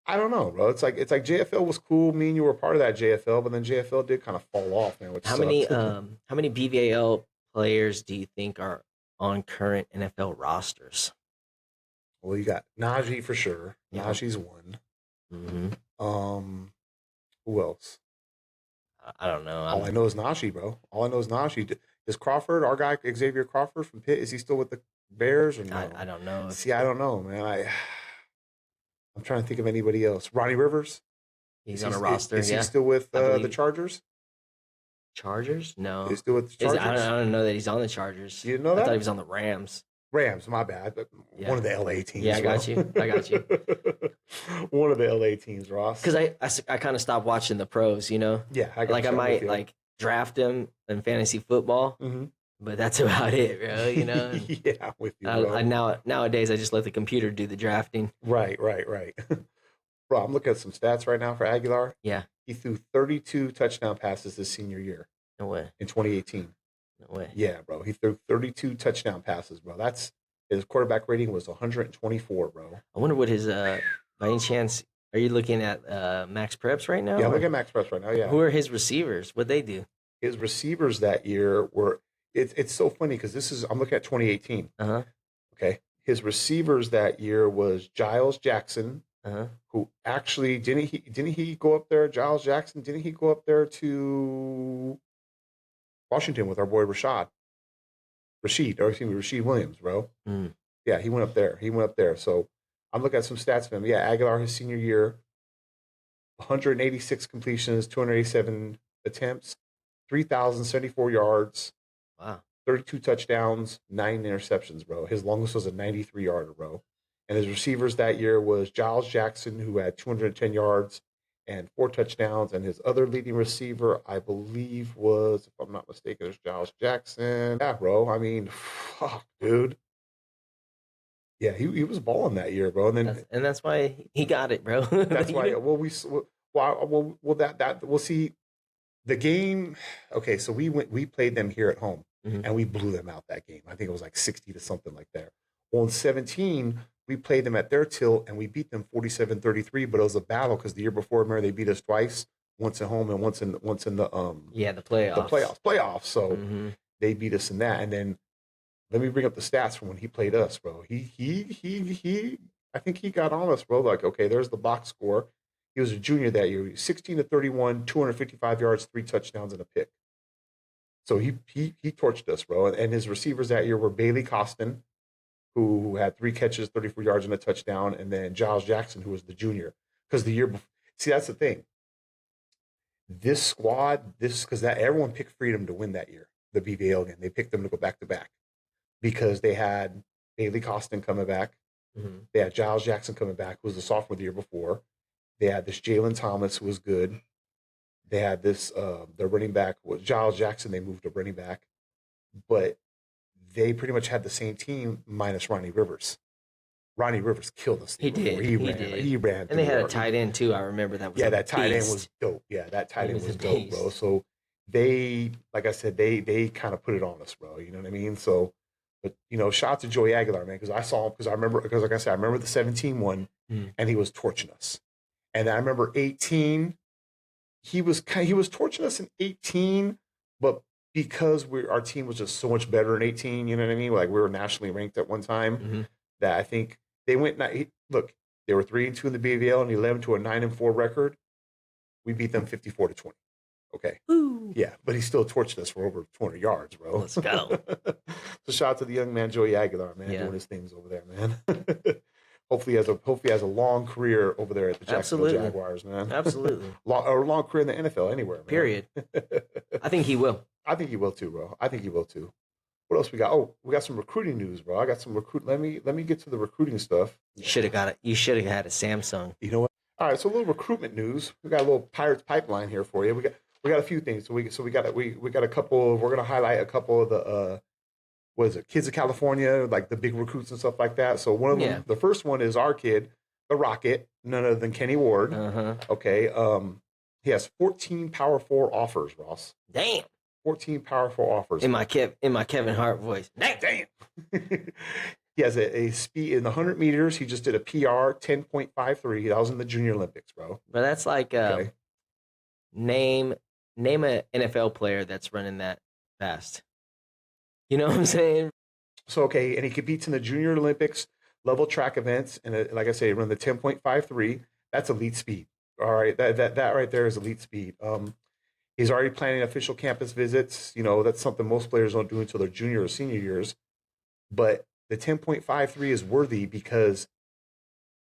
Speaker 2: I don't know, bro. It's like JFL was cool. Me and you were part of that JFL, but then JFL did kind of fall off, man. Which
Speaker 1: How many BVAL players do you think are on current NFL rosters?
Speaker 2: Well, you got Najee for sure.
Speaker 1: Yeah.
Speaker 2: Najee's one.
Speaker 1: Mm-hmm.
Speaker 2: Who else?
Speaker 1: I don't know.
Speaker 2: All I know is Najee, bro. All I know is Najee. Is Crawford, our guy Xavier Crawford from Pitt, is he still with the Bears or no?
Speaker 1: I don't know.
Speaker 2: See, I don't know, man. I'm trying to think of anybody else. Ronnie Rivers.
Speaker 1: He's on a roster.
Speaker 2: Is
Speaker 1: yeah.
Speaker 2: he still with
Speaker 1: I
Speaker 2: the
Speaker 1: believe-
Speaker 2: Chargers?
Speaker 1: Chargers? No.
Speaker 2: He's still with the
Speaker 1: I
Speaker 2: Chargers.
Speaker 1: don't know that he's on the Chargers.
Speaker 2: You didn't know
Speaker 1: I
Speaker 2: that?
Speaker 1: thought he was on the Rams.
Speaker 2: Rams, my bad. But
Speaker 1: Yeah.
Speaker 2: one of the LA teams.
Speaker 1: Yeah, I got
Speaker 2: bro.
Speaker 1: you. I got you.
Speaker 2: One of the LA teams, Ross.
Speaker 1: Because I kind of stopped watching the pros, you know?
Speaker 2: Yeah, I got
Speaker 1: Like
Speaker 2: you.
Speaker 1: I
Speaker 2: I'm
Speaker 1: might
Speaker 2: with you.
Speaker 1: like draft him in fantasy football,
Speaker 2: Mhm.
Speaker 1: but that's about it, bro. You know?
Speaker 2: yeah, I'm with you, bro.
Speaker 1: Nowadays, I just let the computer do the drafting.
Speaker 2: Right. Bro, I'm looking at some stats right now for Aguilar.
Speaker 1: Yeah.
Speaker 2: He threw 32 touchdown passes his senior year
Speaker 1: No way.
Speaker 2: in 2018.
Speaker 1: No way.
Speaker 2: Yeah, bro. He threw 32 touchdown passes, bro. His quarterback rating was 124, bro.
Speaker 1: I wonder what his by any chance are you looking at Max Preps right now?
Speaker 2: Yeah,
Speaker 1: or
Speaker 2: look at Max Press right now. Yeah.
Speaker 1: Who are his receivers? What they do?
Speaker 2: His receivers that year were it's so funny because I'm looking at 2018.
Speaker 1: Uh-huh.
Speaker 2: Okay. His receivers that year was Giles Jackson, who actually didn't he go up there? Giles Jackson, didn't he go up there to Washington with our boy Rashid Williams, bro?
Speaker 1: Mm.
Speaker 2: Yeah, he went up there. So I'm looking at some stats for him. Yeah, Aguilar his senior year, 186 completions, 287 attempts, 3,074 yards,
Speaker 1: Wow.
Speaker 2: 32 touchdowns, 9 interceptions, bro. His longest was a 93-yarder, bro. And his receivers that year was Giles Jackson, who had 210 yards and 4 touchdowns. And his other leading receiver, I believe, was, if I'm not mistaken, is Giles Jackson. Yeah, bro. I mean, fuck, dude. Yeah, he was balling that year, bro. And then
Speaker 1: that's why he got it, bro.
Speaker 2: that's why. We'll see the game. Okay, so we played them here at home, and we blew them out that game. I think it was like 60 to something like that. Well, in 17, we played them at their tilt, and we beat them 47-33. But it was a battle because the year before, remember, they beat us twice, once at home and once in the
Speaker 1: the playoffs.
Speaker 2: So they beat us in that, and then. Let me bring up the stats from when he played us, bro. He I think he got on us, bro. Like, okay, there's the box score. He was a junior that year. He was 16 to 31, 255 yards, 3 touchdowns, and a pick. So he torched us, bro. And his receivers that year were Bailey Costin, who had 3 catches, 34 yards, and a touchdown, and then Giles Jackson, who was the junior. Because the year before, see, that's the thing. This squad, because that everyone picked Freedom to win that year, the BVL game. They picked them to go back to back. Because they had Bailey Costin coming back. They had Giles Jackson coming back, who was the sophomore the year before. They had this Jalen Thomas, who was good. They had this, their running back was Giles Jackson. They moved to running back. But they pretty much had the same team minus Ronnie Rivers. Ronnie Rivers killed us.
Speaker 1: He did.
Speaker 2: He ran.
Speaker 1: And they had a tight end, too. I remember that was
Speaker 2: that tight end was dope. Yeah, that tight end was dope, bro. So they, like I said, they kind of put it on us, bro. You know what I mean? So, but, shout out to Joey Aguilar, man, because I saw him, because like I said, I remember the 17 one, and he was torching us. And I remember 18, he was torching us in 18, but because our team was just so much better in 18, you know what I mean? Like, we were nationally ranked at one time, that I think they went, look, they were 3-2 in the BVL and 11 to a 9-4 record. We beat them 54-20. Okay.
Speaker 1: Ooh.
Speaker 2: Yeah, but he still torched us for over 200 yards, bro.
Speaker 1: Let's go.
Speaker 2: So shout out to the young man Joey Aguilar, man, doing his things over there, man. hopefully he has a long career over there at the Jacksonville Jaguars, man.
Speaker 1: Absolutely.
Speaker 2: Or a long career in the NFL, anywhere, man.
Speaker 1: Period. I think he will.
Speaker 2: I think he will too, bro. I think he will too. What else we got? Oh, we got some recruiting news, bro. I got some let me get to the recruiting stuff.
Speaker 1: You should have got it. You should have had a Samsung.
Speaker 2: You know what? All right, so a little recruitment news. We got a little Pirates pipeline here for you. We got a few things. So we got a couple. We're gonna highlight a couple of the Kids of California, like the big recruits and stuff like that. So one of them, the first one is our kid, the Rocket, none other than Kenny Ward. Okay, he has 14 Power 4 offers, Ross.
Speaker 1: Damn.
Speaker 2: 14 Power 4 offers.
Speaker 1: In my Kevin Hart voice.
Speaker 2: Damn. He has a speed in the 100 meters. He just did a PR 10.53. That was in the Junior Olympics, bro.
Speaker 1: But that's like name an NFL player that's running that fast. You know what I'm saying?
Speaker 2: So, okay, and he competes in the Junior Olympics level track events, and like I say, run the 10.53. That's elite speed. All right, that right there is elite speed. He's already planning official campus visits. That's something most players don't do until their junior or senior years. But the 10.53 is worthy because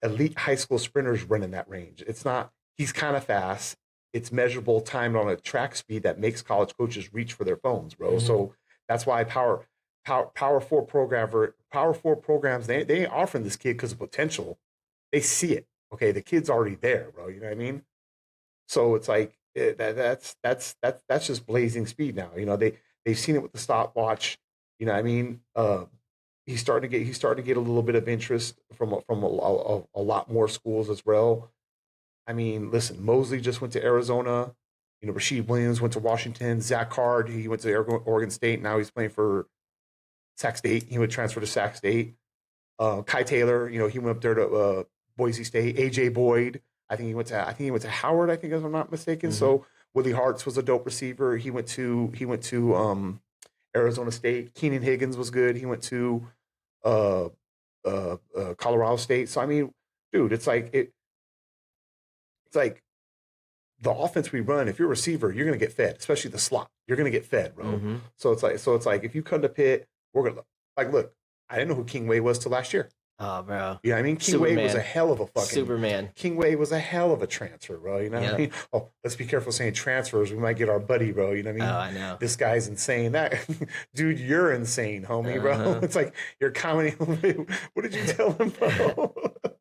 Speaker 2: elite high school sprinters run in that range. It's not, he's kind of fast. It's measurable time on a track speed that makes college coaches reach for their phones, bro. So that's why Power 4 programs, they ain't offering this kid because of potential. They see it. Okay, the kid's already there, bro. You know what I mean? So it's like that's just blazing speed now. They've seen it with the stopwatch. You know what I mean? He's starting to get a little bit of interest from a lot more schools as well. I mean, listen, Mosley just went to Arizona. Rashid Williams went to Washington. Zach Card, he went to Oregon State. Now he's playing for Sac State. He would transfer to Sac State. Kai Taylor, he went up there to Boise State. AJ Boyd, I think he went to Howard, I think, if I'm not mistaken. So Willie Hartz was a dope receiver. He went to Arizona State. Keenan Higgins was good. He went to Colorado State. So I mean, dude, it's like it's like the offense we run, if you're a receiver, you're going to get fed, especially the slot. You're going to get fed, bro.
Speaker 1: Mm-hmm.
Speaker 2: So it's like if you come to Pitt, we're going to look, I didn't know who King Wei was till last year.
Speaker 1: Oh, bro.
Speaker 2: You know what I mean? King Wei was a hell of a fucking
Speaker 1: Superman.
Speaker 2: King Wei was a hell of a transfer, bro. You know what I mean? Oh, let's be careful saying transfers. We might get our buddy, bro. You know what I mean?
Speaker 1: Oh, I know.
Speaker 2: This guy's insane. That dude, you're insane, homie, bro. It's like you're commenting. What did you tell him, bro?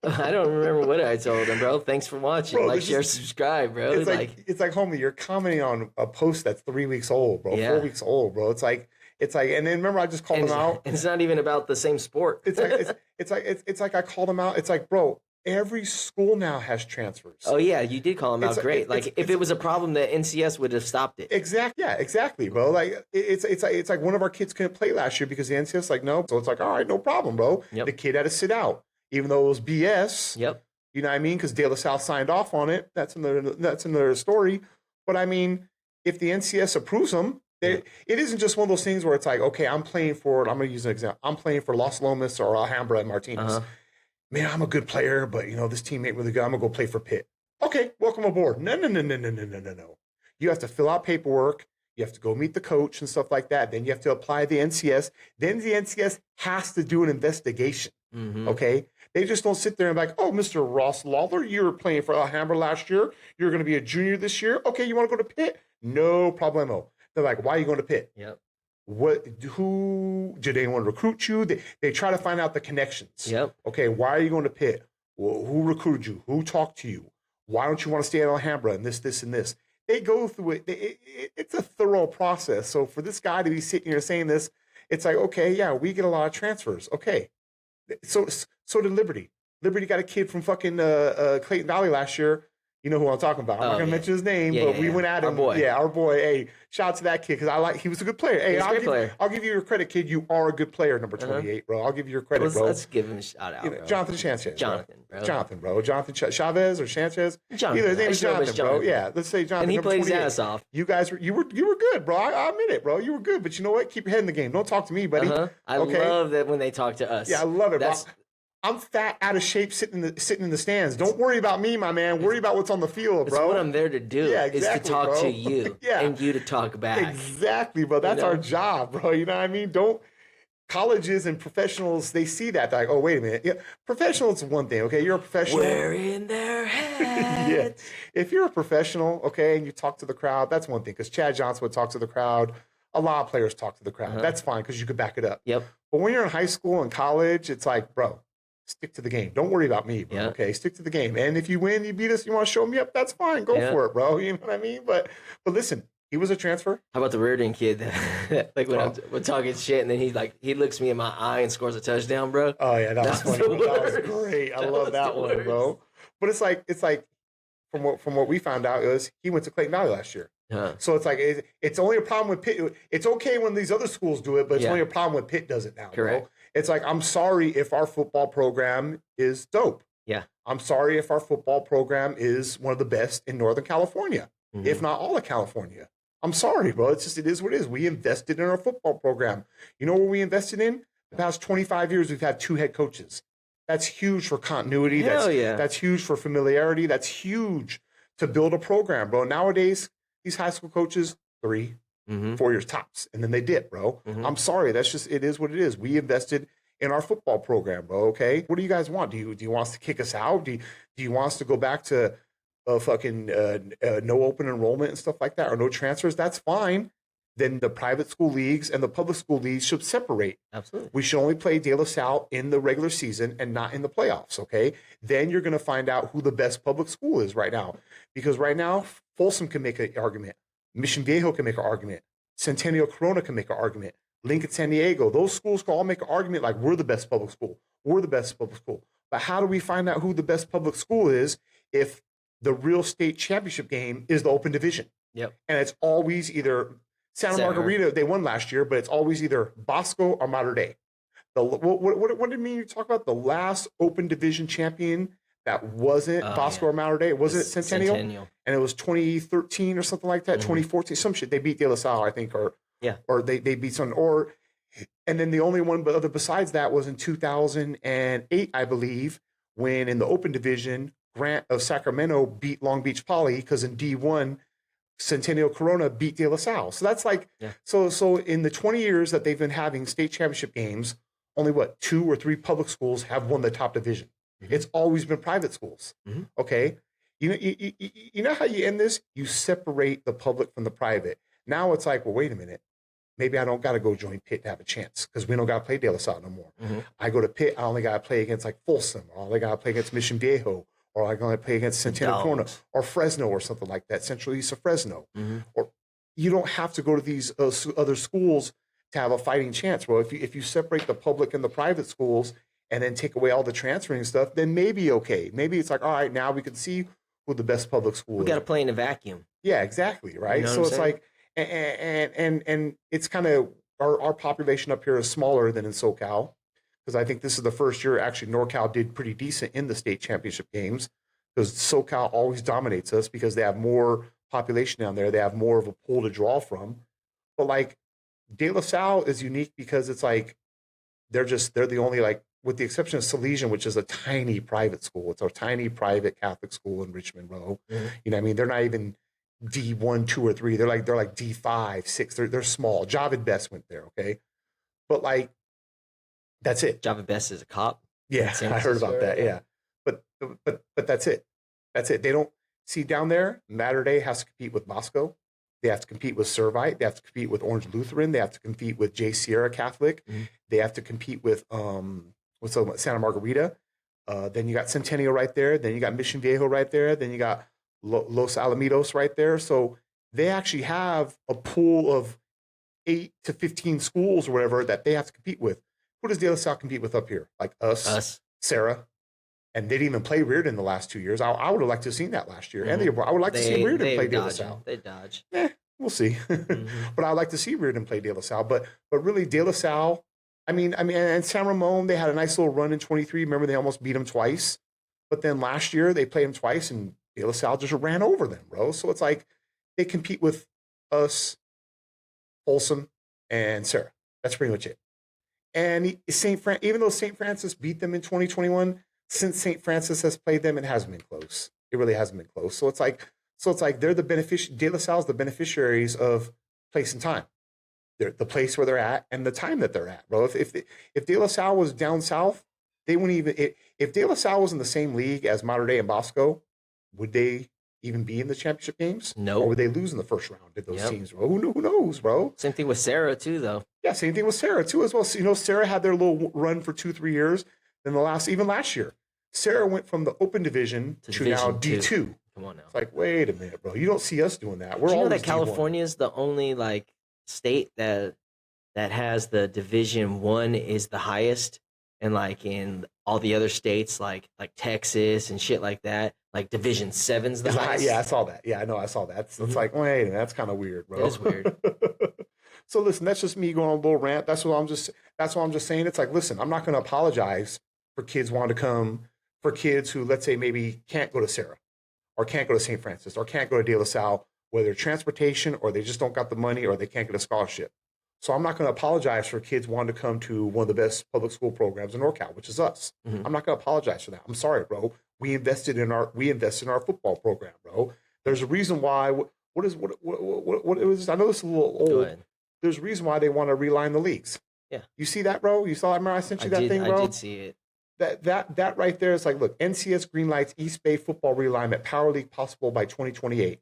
Speaker 1: I don't remember what I told him, bro. Thanks for watching.
Speaker 2: Bro,
Speaker 1: like, share, subscribe, bro.
Speaker 2: It's like, homie, you're commenting on a post that's 3 weeks old, bro. 4 weeks old, bro. It's like, and then remember I just called him out.
Speaker 1: It's not even about the same sport.
Speaker 2: It's like I called him out. It's like, bro, every school now has transfers.
Speaker 1: Oh yeah, you did call him out. Great. Like if it was a problem, the NCS would have stopped it.
Speaker 2: Exactly. Yeah, exactly, bro. Like it's like one of our kids couldn't play last year because the NCS like no. So it's like, all right, no problem, bro.
Speaker 1: Yep.
Speaker 2: The kid had to sit out, even though it was BS.
Speaker 1: Yep.
Speaker 2: You know what I mean? Because De La Salle signed off on it. That's another story. But I mean, if the NCS approves them. It isn't just one of those things where it's like, okay, I'm playing for, I'm going to use an example. I'm playing for Los Lomas or Alhambra and Martinez. Man, I'm a good player, but, this team ain't really good. I'm going to go play for Pitt. Okay, welcome aboard. No. You have to fill out paperwork. You have to go meet the coach and stuff like that. Then you have to apply the NCS. Then the NCS has to do an investigation, okay? They just don't sit there and be like, oh, Mr. Ross Lawler, you were playing for Alhambra last year. You're going to be a junior this year. Okay, you want to go to Pitt? No problemo. They're like, why are you going to Pitt?
Speaker 1: Yep.
Speaker 2: Who did anyone recruit you? They try to find out the connections.
Speaker 1: Yep.
Speaker 2: Okay, why are you going to Pitt? Well, who recruited you? Who talked to you? Why don't you want to stay at Alhambra and this, and this? They go through it. It's a thorough process. So for this guy to be sitting here saying this, it's like, okay, yeah, we get a lot of transfers. Okay. So did Liberty. Liberty got a kid from fucking Clayton Valley last year. You know who I'm talking about. I'm not gonna mention his name, but we went at him. Our boy. Hey, shout out to that kid because he was a good player. Hey, I'll give you your credit, kid. You are a good player, number 28, bro. I'll give you your credit, bro.
Speaker 1: Let's give him a shout out, bro.
Speaker 2: Jonathan Sanchez.
Speaker 1: Jonathan,
Speaker 2: bro. Jonathan Chavez or Sanchez.
Speaker 1: Jonathan.
Speaker 2: Either his name is Jonathan, bro. Yeah, let's say Jonathan.
Speaker 1: And he played his
Speaker 2: 28.
Speaker 1: ass off.
Speaker 2: You guys you were good, bro. I admit it, bro. You were good, but you know what? Keep your head in the game. Don't talk to me, buddy.
Speaker 1: I love that when they talk to us.
Speaker 2: Yeah, I love it, bro. I'm fat, out of shape, sitting in the stands. Don't worry about me, my man. Worry about what's on the field, bro.
Speaker 1: That's what I'm there to do.
Speaker 2: Yeah, exactly,
Speaker 1: is to talk to you and you to talk back.
Speaker 2: Exactly, bro. That's our job, bro. You know what I mean? Colleges and professionals, they see that. They're like, oh, wait a minute. Yeah, professionals is one thing, okay? You're a professional.
Speaker 1: We're in their heads.
Speaker 2: If you're a professional, okay, and you talk to the crowd, that's one thing. Because Chad Johnson would talk to the crowd. A lot of players talk to the crowd. That's fine because you could back it up.
Speaker 1: Yep.
Speaker 2: But when you're in high school and college, it's like, bro, stick to the game. Don't worry about me, bro.
Speaker 1: Yeah.
Speaker 2: Okay, stick to the game. And if you win, you beat us, you want to show me up, that's fine. Go for it, bro. You know what I mean? But listen, he was a transfer.
Speaker 1: How about the Reardon kid? Like when we're talking shit, and then he looks me in my eye and scores a touchdown, bro.
Speaker 2: Oh yeah, that was funny. That was great. I love that one, bro. But it's like from what we found out is he went to Clayton Valley last year. So it's like it's only a problem with Pitt. It's okay when these other schools do it, but it's only a problem when Pitt does it now.
Speaker 1: Correct.
Speaker 2: Bro. It's like, I'm sorry if our football program is dope.
Speaker 1: Yeah.
Speaker 2: I'm sorry if our football program is one of the best in Northern California, if not all of California. I'm sorry, bro. It is what it is. We invested in our football program. You know what we invested in? The past 25 years, we've had 2 head coaches. That's huge for continuity. That's huge for familiarity. That's huge to build a program, bro. Nowadays, these high school coaches, 3, 4 years tops, and then they dip, bro. I'm sorry. That's just, it is what it is. We invested in our football program, bro. Okay. What do you guys want? Do you want us to kick us out? Do you want us to go back to no open enrollment and stuff like that, or no transfers? That's fine. Then the private school leagues and the public school leagues should separate.
Speaker 1: Absolutely.
Speaker 2: We should only play De La Salle in the regular season and not in the playoffs. Okay. Then you're going to find out who the best public school is right now, because right now Folsom can make an argument. Mission Viejo can make an argument. Centennial Corona can make an argument. Lincoln San Diego, those schools can all make an argument like we're the best public school. We're the best public school. But how do we find out who the best public school is if the real state championship game is the open division?
Speaker 1: Yep.
Speaker 2: And it's always either Santa Margarita, they won last year, but it's always either Bosco or Mater Dei. What did it mean you talk about? The last open division champion that wasn't Bosco or Mater Dei? It wasn't Centennial? And it was 2013 or something like that, 2014, some shit. They beat De La Salle, I think, or they beat some, and then the only one besides that was in 2008, I believe, when in the open division, Grant of Sacramento beat Long Beach Poly because in D1, Centennial Corona beat De La Salle. So that's like, so in the 20 years that they've been having state championship games, only 2 or 3 public schools have won the top division. Mm-hmm. It's always been private schools. Mm-hmm. Okay. You know how you end this? You separate the public from the private. Now it's like, well, wait a minute. Maybe I don't got to go join Pitt to have a chance because we don't got to play De La Salle no more. Mm-hmm. I go to Pitt, I only got to play against like Folsom, or I only got to play against Mission Viejo, or I got to play against Centennial Corona or Fresno or something like that, Central East of Fresno. Mm-hmm. Or you don't have to go to these other schools to have a fighting chance. Well, if you separate the public and the private schools and then take away all the transferring stuff, then maybe okay. Maybe it's like, all right, now we can see who the best public school is.
Speaker 1: We got to play in a vacuum.
Speaker 2: Yeah, exactly. Right. You know so it's saying? Like, and it's kind of our population up here is smaller than in SoCal, because I think this is the first year actually NorCal did pretty decent in the state championship games, because SoCal always dominates us because they have more population down there. They have more of a pool to draw from. But like De La Salle is unique because it's like they're the only, like, with the exception of Salesian, which is a tiny private school. It's a tiny private Catholic school in Richmond Row. Mm-hmm. You know what I mean? They're not even D1, 2, or 3. They're like D5, 6. They're small. Javid Best went there, okay? But like that's it.
Speaker 1: Javid Best is a cop.
Speaker 2: Yeah, I heard about that. Yeah. But that's it. That's it. They don't see down there. Mater Dei has to compete with Moscow. They have to compete with Servite. They have to compete with Orange Lutheran. They have to compete with J Sierra Catholic. Mm-hmm. They have to compete with Santa Margarita. Then you got Centennial right there. Then you got Mission Viejo right there. Then you got Los Alamitos right there. So they actually have a pool of 8 to 15 schools or whatever that they have to compete with. Who does De La Salle compete with up here? Like us. Sarah. And they didn't even play Reardon the last 2 years. I would have liked to have seen that last year. Mm-hmm. And I would like to see Reardon play De La Salle.
Speaker 1: They dodge.
Speaker 2: We'll see. Mm-hmm. But I'd like to see Reardon play De La Salle. But really, De La Salle, I mean, and San Ramon, they had a nice little run in 23. Remember, they almost beat them twice. But then last year, they played them twice, and De La Salle just ran over them, bro. So it's like they compete with us, Folsom, and Sarah. That's pretty much it. And even though St. Francis beat them in 2021, since St. Francis has played them, it hasn't been close. It really hasn't been close. So it's like they're the De La Salle's the beneficiaries of place and time. They're the place where they're at and the time that they're at, bro. If De La Salle was down south, they wouldn't even. If De La Salle was in the same league as Mater Dei and Bosco, would they even be in the championship games?
Speaker 1: No.
Speaker 2: Or would they lose in the first round? Did those teams, bro? Who knows, bro?
Speaker 1: Same thing with Sarah too, though.
Speaker 2: Yeah, same thing with Sarah too, as well. So, Sarah had their little run for 2-3 years. Then even last year, Sarah went from the open division to now D2.
Speaker 1: Come on now.
Speaker 2: It's like, wait a minute, bro. You don't see us doing that.
Speaker 1: Do you know that California is the only like state that has the Division 1 is the highest, and like in all the other states like Texas and shit like that, like Division 7's the highest.
Speaker 2: Yeah, I saw that. Yeah, I know, I saw that. It's like, wait a minute, that's kind of weird, bro.
Speaker 1: It is weird.
Speaker 2: So listen, that's just me going on a little rant. That's what I'm just saying. It's like, listen, I'm not going to apologize for kids wanting to come, for kids who, let's say, maybe can't go to Sarah or can't go to St. Francis or can't go to De La Salle, whether transportation or they just don't got the money or they can't get a scholarship. So I'm not going to apologize for kids wanting to come to one of the best public school programs in NorCal, which is us. Mm-hmm. I'm not going to apologize for that. I'm sorry, bro. We invested in our football program, bro. There's a reason why. What is I know this is a little old. There's a reason why they want to realign the leagues.
Speaker 1: Yeah.
Speaker 2: You see that, bro? You saw that? Remember I sent you that thing, bro?
Speaker 1: I did see it.
Speaker 2: That right there is like, look, NCS greenlights East Bay football realignment, Power League possible by 2028.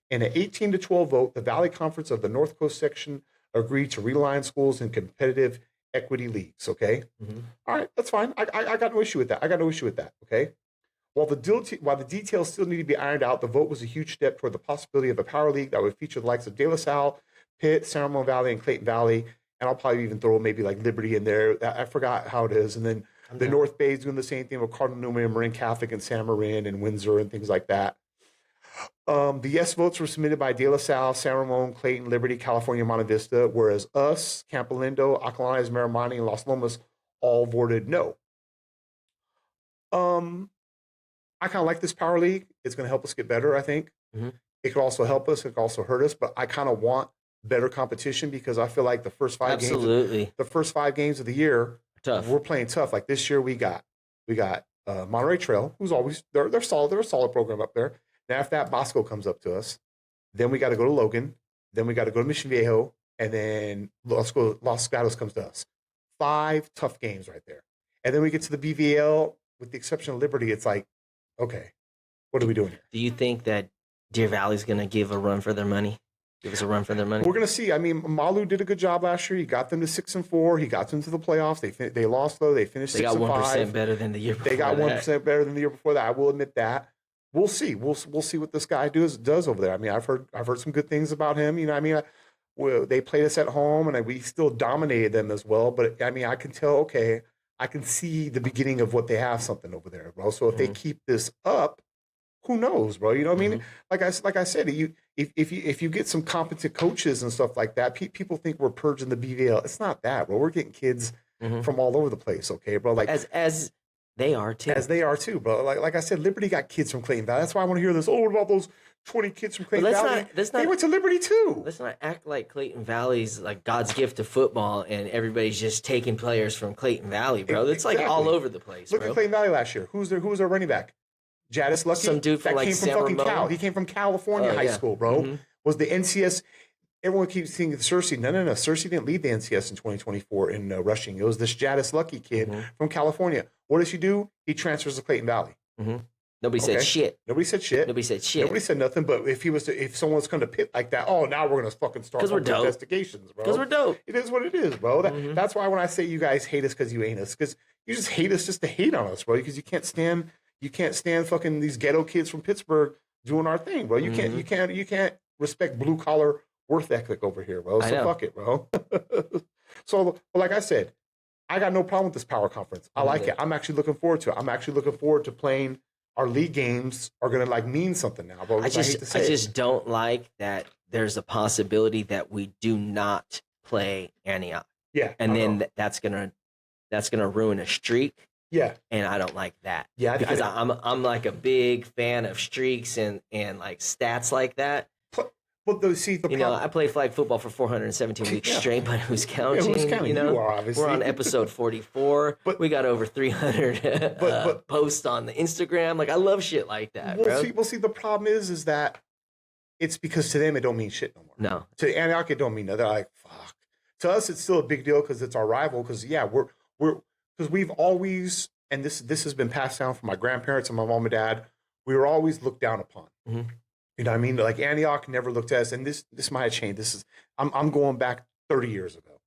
Speaker 2: In an 18-12 vote, the Valley Conference of the North Coast section agreed to realign schools in competitive equity leagues. Okay. Mm-hmm. All right, that's fine. I got no issue with that. Okay. While the details still need to be ironed out, the vote was a huge step toward the possibility of a Power League that would feature the likes of De La Salle, Pitt, San Ramon Valley, and Clayton Valley. And I'll probably even throw maybe like Liberty in there. I forgot how it is. And then the North Bay is doing the same thing with Cardinal Newman, Marin Catholic, and San Marin, and Windsor, and things like that. The yes votes were submitted by De La Salle, San Ramon, Clayton, Liberty, California, Monte Vista, whereas us, Campo Lindo, Acalanes, Maramani, and Los Lomas all voted no. I kind of like this Power League. It's going to help us get better, I think. Mm-hmm. It could also help us. It could also hurt us. But I kind of want better competition because I feel like the first 5 games of the year,
Speaker 1: tough.
Speaker 2: we're playing tough. Like this year, we got Monterey Trail, who's always they're solid. They're a solid program up there. Now after that, Bosco comes up to us. Then we got to go to Logan. Then we got to go to Mission Viejo, and then Los Gatos comes to us. 5 tough games right there. And then we get to the BVL, with the exception of Liberty. It's like, okay, what are we doing here?
Speaker 1: Do you think that Deer Valley's going to give a run for their money? Give us a run for their money?
Speaker 2: We're going to see. I mean, Malu did a good job last year. He got them to 6-4. He got them to the playoffs. They lost, though. They finished 6-5.
Speaker 1: They got 1% better than the year before.
Speaker 2: They got 1% better than the year before that. I will admit that. We'll see. We'll see what this guy does over there. I mean, I've heard some good things about him. You know, I mean, they played us at home, and we still dominated them as well. But I mean, I can tell. Okay, I can see the beginning of what they have something over there, bro. So if they keep this up, who knows, bro? You know what I mean? Like I said, if you get some competent coaches and stuff like that, people think we're purging the BVL. It's not that, bro. We're getting kids from all over the place, okay, bro? Like
Speaker 1: as they are too.
Speaker 2: As they are too, bro. Like I said, Liberty got kids from Clayton Valley. That's why I want to hear this. Oh, what about those 20 kids from Clayton Valley? They went to Liberty too.
Speaker 1: Let's not act like Clayton Valley's like God's gift to football and everybody's just taking players from Clayton Valley, bro. It's like all over the place,
Speaker 2: Look at Clayton Valley last year. Who was their running back? Jadis Lucky.
Speaker 1: Some dude from
Speaker 2: that came from fucking Cal. He came from California high school, bro. Was the NCS. Everyone keeps thinking Cersei. No. Cersei didn't lead the NCS in 2024 in rushing. It was this Jadis Lucky kid from California. What does she do? He transfers to Clayton Valley.
Speaker 1: Nobody said shit.
Speaker 2: Nobody said shit.
Speaker 1: Nobody said shit.
Speaker 2: Nobody said nothing. But if someone was going to pit like that, oh, now we're going to fucking start investigations, bro.
Speaker 1: Because we're dope.
Speaker 2: It is what it is, bro. That's why when I say you guys hate us because you ain't us, because you just hate us just to hate on us, bro. Because you can't stand fucking these ghetto kids from Pittsburgh doing our thing, bro. You can't respect blue collar worth ethic over here, bro. So fuck it, bro. So, like I said, I got no problem with this power conference. I like it. I'm actually looking forward to it. I'm actually looking forward to playing. Our league games are going to like mean something now, bro.
Speaker 1: I just don't like that there's a possibility that we do not play Antioch.
Speaker 2: Yeah.
Speaker 1: And then that's going to ruin a streak.
Speaker 2: Yeah.
Speaker 1: And I don't like that.
Speaker 2: Yeah.
Speaker 1: Because I'm like a big fan of streaks and like stats like that.
Speaker 2: Well,
Speaker 1: I played flag football for 417 weeks straight, but who's counting?
Speaker 2: Who's counting?
Speaker 1: You know,
Speaker 2: you are, obviously.
Speaker 1: We're on episode 44. But we got over 300 posts on the Instagram. Like, I love shit like that.
Speaker 2: We'll see. The problem is that it's because to them it don't mean shit no more.
Speaker 1: No,
Speaker 2: to Antioch it don't mean nothing. They're like, fuck. To us, it's still a big deal because it's our rival. Because because we've always, and this has been passed down from my grandparents and my mom and dad. We were always looked down upon. You know what I mean? Like Antioch never looked at us, and this might have changed. I'm going back 30 years ago.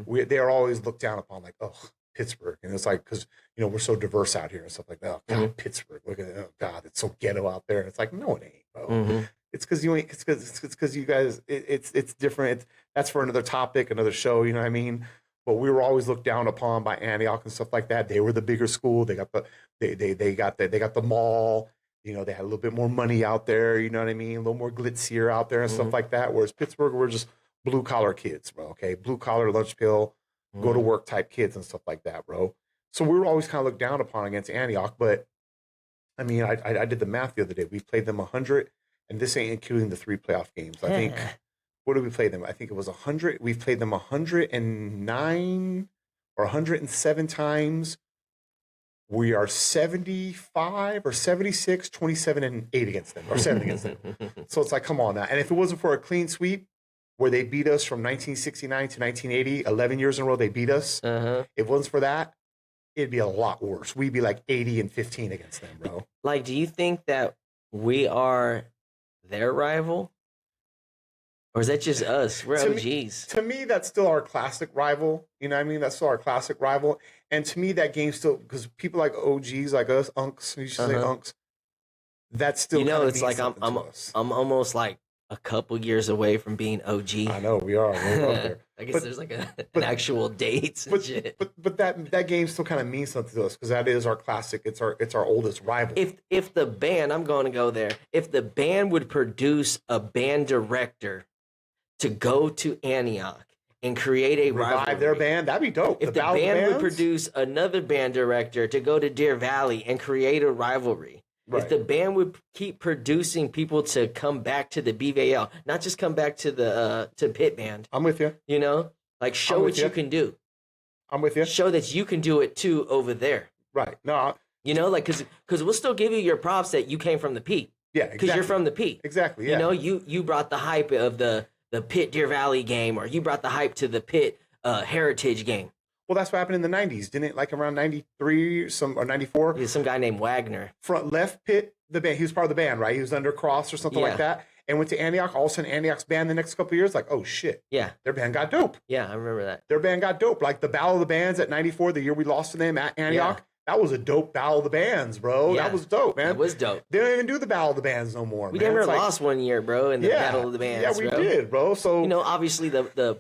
Speaker 2: They are always looked down upon, like, oh, Pittsburgh, and it's like because we're so diverse out here and stuff like that. Oh, God, Pittsburgh, look at it. Oh God, it's so ghetto out there. It's like no, it ain't, bro. It's because you ain't. It's because you guys. It's different. That's for another topic, another show. You know what I mean? But we were always looked down upon by Antioch and stuff like that. They were the bigger school. They got the mall. They had a little bit more money out there, you know what I mean? A little more glitzier out there and stuff like that. Whereas Pittsburgh, we're just blue collar kids, bro. Okay, blue collar, lunch pill, go to work type kids and stuff like that, bro. So we were always kind of looked down upon against Antioch. But I mean, I did the math the other day. We played them 100, and this ain't including the 3 playoff games. I think. What did we play them? I think it was 100. We've played them 109 or 107 times. We are 75 or 76, 27 and 8 against them, or 7 against them. So it's like, come on now. And if it wasn't for a clean sweep where they beat us from 1969 to 1980, 11 years in a row they beat us. If it wasn't for that, it'd be a lot worse. We'd be like 80 and 15 against them, bro.
Speaker 1: Like, do you think that we are their rival? Or is that just us? We're OGs.
Speaker 2: To me, that's still our classic rival. You know what I mean? That's still our classic rival. And to me, that game still, because people like OGs, like us, unks, you should say unks, that's still
Speaker 1: it's like I'm almost like a couple years away from being OG.
Speaker 2: I know, we are. We're up there.
Speaker 1: I guess there's like an actual date and shit.
Speaker 2: But that game still kind of means something to us because that is our classic. It's our oldest rival.
Speaker 1: If the band, I'm going to go there, if the band would produce a band director to go to Antioch and create a rivalry.
Speaker 2: Their band, that'd be dope.
Speaker 1: If the band would produce another band director to go to Deer Valley and create a rivalry. Right. If the band would keep producing people to come back to the BVL, not just come back to the to Pit Band.
Speaker 2: I'm with you.
Speaker 1: Like show what you can do.
Speaker 2: I'm with you.
Speaker 1: Show that you can do it too over there.
Speaker 2: Right. No,
Speaker 1: You know, like because we'll still give you your props that you came from the P.
Speaker 2: Yeah,
Speaker 1: Because
Speaker 2: exactly.
Speaker 1: you're from the P.
Speaker 2: Exactly. Yeah.
Speaker 1: You know, you brought the hype of the Pitt Deer Valley game, or you brought the hype to the Pitt Heritage game.
Speaker 2: Well, that's what happened in the 90s. Didn't it, like around 93 or 94?
Speaker 1: There's some guy named Wagner.
Speaker 2: Front left Pitt, the band. He was part of the band, right? He was under Cross or something like that. And went to Antioch. All of a sudden, Antioch's band the next couple of years, like, oh, shit.
Speaker 1: Yeah.
Speaker 2: Their band got dope.
Speaker 1: Yeah, I remember that.
Speaker 2: Their band got dope. Like the Battle of the Bands at 94, the year we lost to them at Antioch. That was a dope Battle of the Bands, bro.
Speaker 1: Yeah.
Speaker 2: That was dope, man.
Speaker 1: It was dope.
Speaker 2: They don't even do the Battle of the Bands no more,
Speaker 1: We
Speaker 2: man.
Speaker 1: never lost one year, bro, in the Battle of the Bands.
Speaker 2: Yeah, we did, bro. So,
Speaker 1: you know, obviously the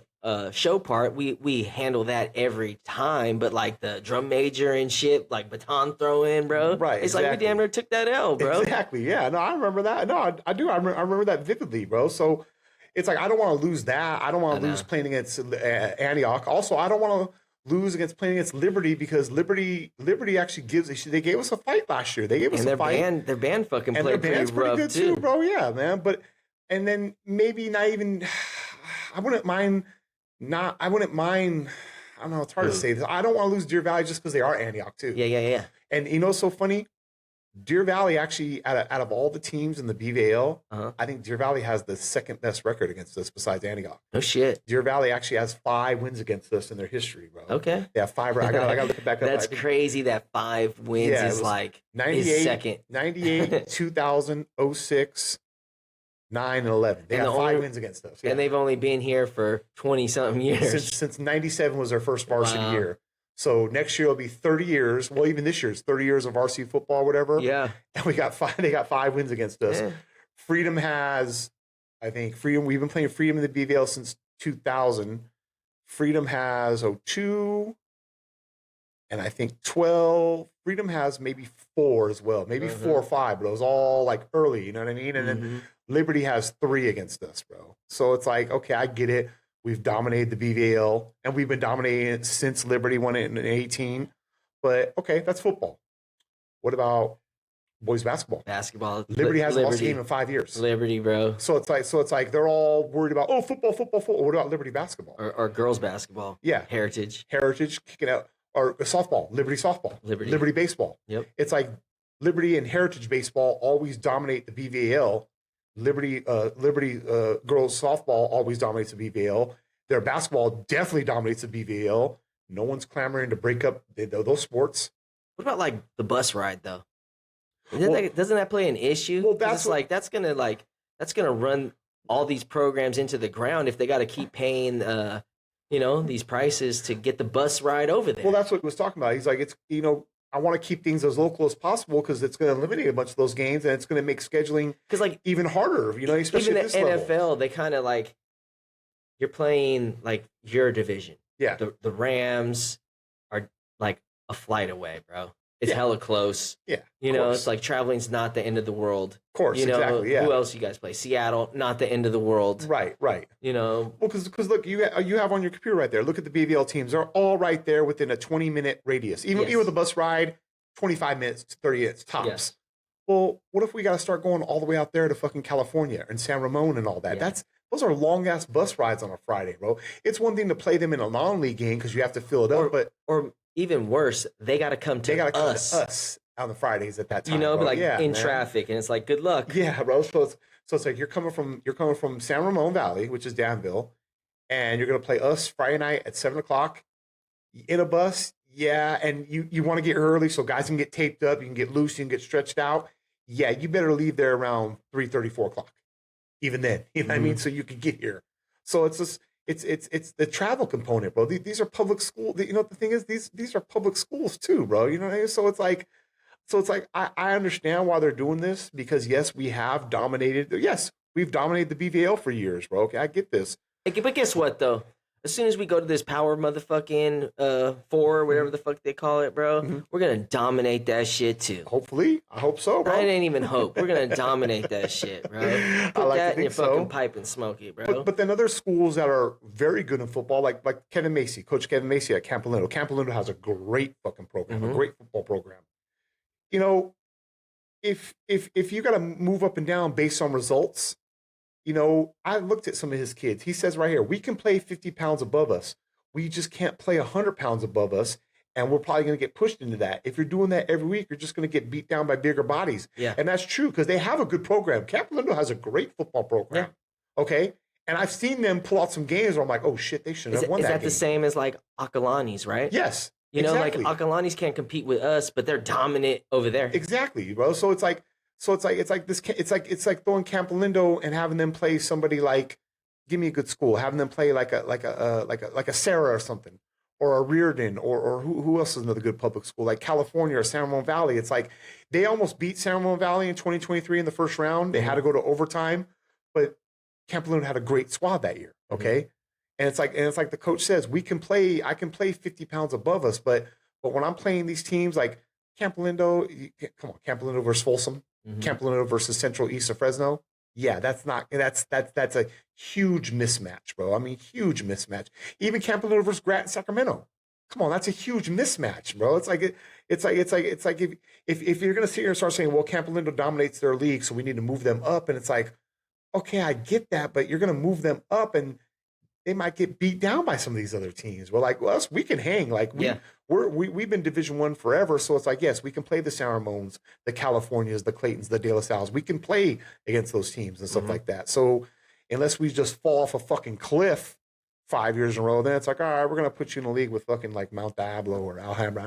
Speaker 1: show part, we handle that every time, but like the drum major and shit, like baton throw in, bro.
Speaker 2: Right,
Speaker 1: It's like we damn near took that L, bro.
Speaker 2: Exactly, yeah. No, I remember that. No, I do. I remember that vividly, bro. So it's like, I don't want to lose that. I don't want to lose playing against Antioch. Also, I don't want to lose against playing against Liberty, because Liberty actually they gave us a fight last year. They gave us a fight.
Speaker 1: Their band fucking
Speaker 2: and
Speaker 1: played
Speaker 2: their band's
Speaker 1: pretty rough
Speaker 2: good too, bro. Yeah, man. But and then maybe not even. I wouldn't mind. I don't know. It's hard to say this. I don't want to lose Deer Valley just because they are Antioch too.
Speaker 1: Yeah.
Speaker 2: And you know, what's so funny. Deer Valley actually, out of all the teams in the BVL, I think Deer Valley has the second best record against us besides Antioch.
Speaker 1: No shit.
Speaker 2: Deer Valley actually has 5 wins against us in their history, bro.
Speaker 1: Okay.
Speaker 2: They have 5. I got to look it back up.
Speaker 1: That's crazy that 5 wins is like
Speaker 2: 98,
Speaker 1: second.
Speaker 2: 98, 2000, 06, 9, and 11. They have 5 wins against us. Yeah.
Speaker 1: And they've only been here for 20-something years.
Speaker 2: Since 97 was their first varsity year. So next year will be 30 years. Well, even this year it's 30 years of varsity football, or whatever.
Speaker 1: Yeah.
Speaker 2: And they got 5 wins against us. Yeah. Freedom has, I think, we've been playing Freedom in the BVL since 2000. Freedom has 02, and I think 12. Freedom has maybe 4 as well, maybe 4 or 5, but it was all like early, you know what I mean? And then Liberty has 3 against us, bro. So it's like, okay, I get it. We've dominated the BVL, and we've been dominating it since Liberty won it in 18. But, okay, that's football. What about boys basketball? Liberty hasn't lost a game in 5 years.
Speaker 1: Liberty, bro.
Speaker 2: So it's like they're all worried about, football. What about Liberty basketball?
Speaker 1: Or girls basketball.
Speaker 2: Yeah.
Speaker 1: Heritage kicking
Speaker 2: out. Or softball, Liberty softball. Liberty baseball.
Speaker 1: Yep.
Speaker 2: It's like Liberty and Heritage baseball always dominate the BVL. Liberty girls softball always dominates the BVL. Their basketball definitely dominates the BVL. No one's clamoring to break up those sports.
Speaker 1: What about like the bus ride though? Doesn't that play an issue?
Speaker 2: Well,
Speaker 1: that's gonna run all these programs into the ground if they got to keep paying these prices to get the bus ride over there.
Speaker 2: Well, that's what he was talking about. He's like, I want to keep things as local as possible because it's going to eliminate a bunch of those games, and it's going to make scheduling even harder. Especially
Speaker 1: even
Speaker 2: at this
Speaker 1: the NFL,
Speaker 2: level.
Speaker 1: they kind of like you're playing like your division.
Speaker 2: Yeah,
Speaker 1: the Rams are like a flight away, bro. It's hella close.
Speaker 2: Yeah,
Speaker 1: it's like traveling's not the end of the world.
Speaker 2: Of course, exactly. Yeah.
Speaker 1: Who else you guys play? Seattle, not the end of the world.
Speaker 2: Right.
Speaker 1: Well,
Speaker 2: because look, you have on your computer right there. Look at the BVL teams; they're all right there within a 20-minute radius. Even with the bus ride, 25 minutes to 30 minutes tops.
Speaker 1: Yes.
Speaker 2: Well, what if we got to start going all the way out there to fucking California and San Ramon and all that?
Speaker 1: Yeah.
Speaker 2: Those are long ass bus rides on a Friday, bro. It's one thing to play them in a non-league game because you have to fill it up,
Speaker 1: or even worse, they got to come to us
Speaker 2: on the Fridays at that time.
Speaker 1: But in traffic, and it's like, good luck.
Speaker 2: Yeah, bro. So it's like you're coming from San Ramon Valley, which is Danville, and you're gonna play us Friday night at 7:00 in a bus. Yeah, and you want to get early so guys can get taped up, you can get loose, you can get stretched out. Yeah, you better leave there around 3:30, 4:00. Even then, you know what I mean, so you can get here. So it's just. It's the travel component, bro. These are public school. The thing is, these are public schools too, bro. You know what I mean? So it's like I understand why they're doing this because yes, we have dominated. Yes, we've dominated the BVL for years, bro. Okay, I get this.
Speaker 1: But guess what though? As soon as we go to this power motherfucking 4, whatever the fuck they call it, bro, we're gonna dominate that shit too.
Speaker 2: Hopefully, I hope so, bro.
Speaker 1: I didn't even hope. We're gonna dominate that shit, bro. Put that in your fucking pipe and smoke it, bro.
Speaker 2: But then other schools that are very good in football, like Kevin Macy, Coach Kevin Macy at Campolino. Campolino has a great fucking program, a great football program. If you got to move up and down based on results. I looked at some of his kids. He says right here, we can play 50 pounds above us. We just can't play 100 pounds above us. And we're probably going to get pushed into that. If you're doing that every week, you're just going to get beat down by bigger bodies.
Speaker 1: Yeah.
Speaker 2: And that's true because they have a good program. Camp Lindo has a great football program. Yeah. Okay. And I've seen them pull out some games where I'm like, oh shit, they should have won that game.
Speaker 1: Is that the same as like Akalani's, right?
Speaker 2: Yes.
Speaker 1: You know,
Speaker 2: exactly.
Speaker 1: like Akalani's can't compete with us, but they're dominant over there.
Speaker 2: Exactly, bro. So it's like throwing Camp Lindo and having them play somebody like, give me a good school, having them play like a Sarah or something, or a Reardon, or who else is another good public school, like California or San Ramon Valley. It's like they almost beat San Ramon Valley in 2023 in the first round. They had to go to overtime, but Camp Lindo had a great squad that year. Okay. And it's like the coach says, I can play 50 pounds above us, but when I'm playing these teams like Camp Lindo, Camp Lindo versus Folsom, Camp Lindo versus Central East of Fresno. Yeah, that's a huge mismatch, bro. I mean, huge mismatch. Even Camp Lindo versus Grant and Sacramento. Come on, that's a huge mismatch, bro. It's like if you're gonna sit here and start saying, well, Camp Lindo dominates their league, so we need to move them up, and it's like, okay, I get that, but you're gonna move them up and they might get beat down by some of these other teams. We're like, well, we can hang. Like we've been Division I forever. So it's like, yes, we can play the San Ramones, the Californias, the Claytons, the De La Salles. We can play against those teams and stuff like that. So unless we just fall off a fucking cliff 5 years in a row, then it's like, all right, we're gonna put you in a league with fucking like Mount Diablo or Alhambra.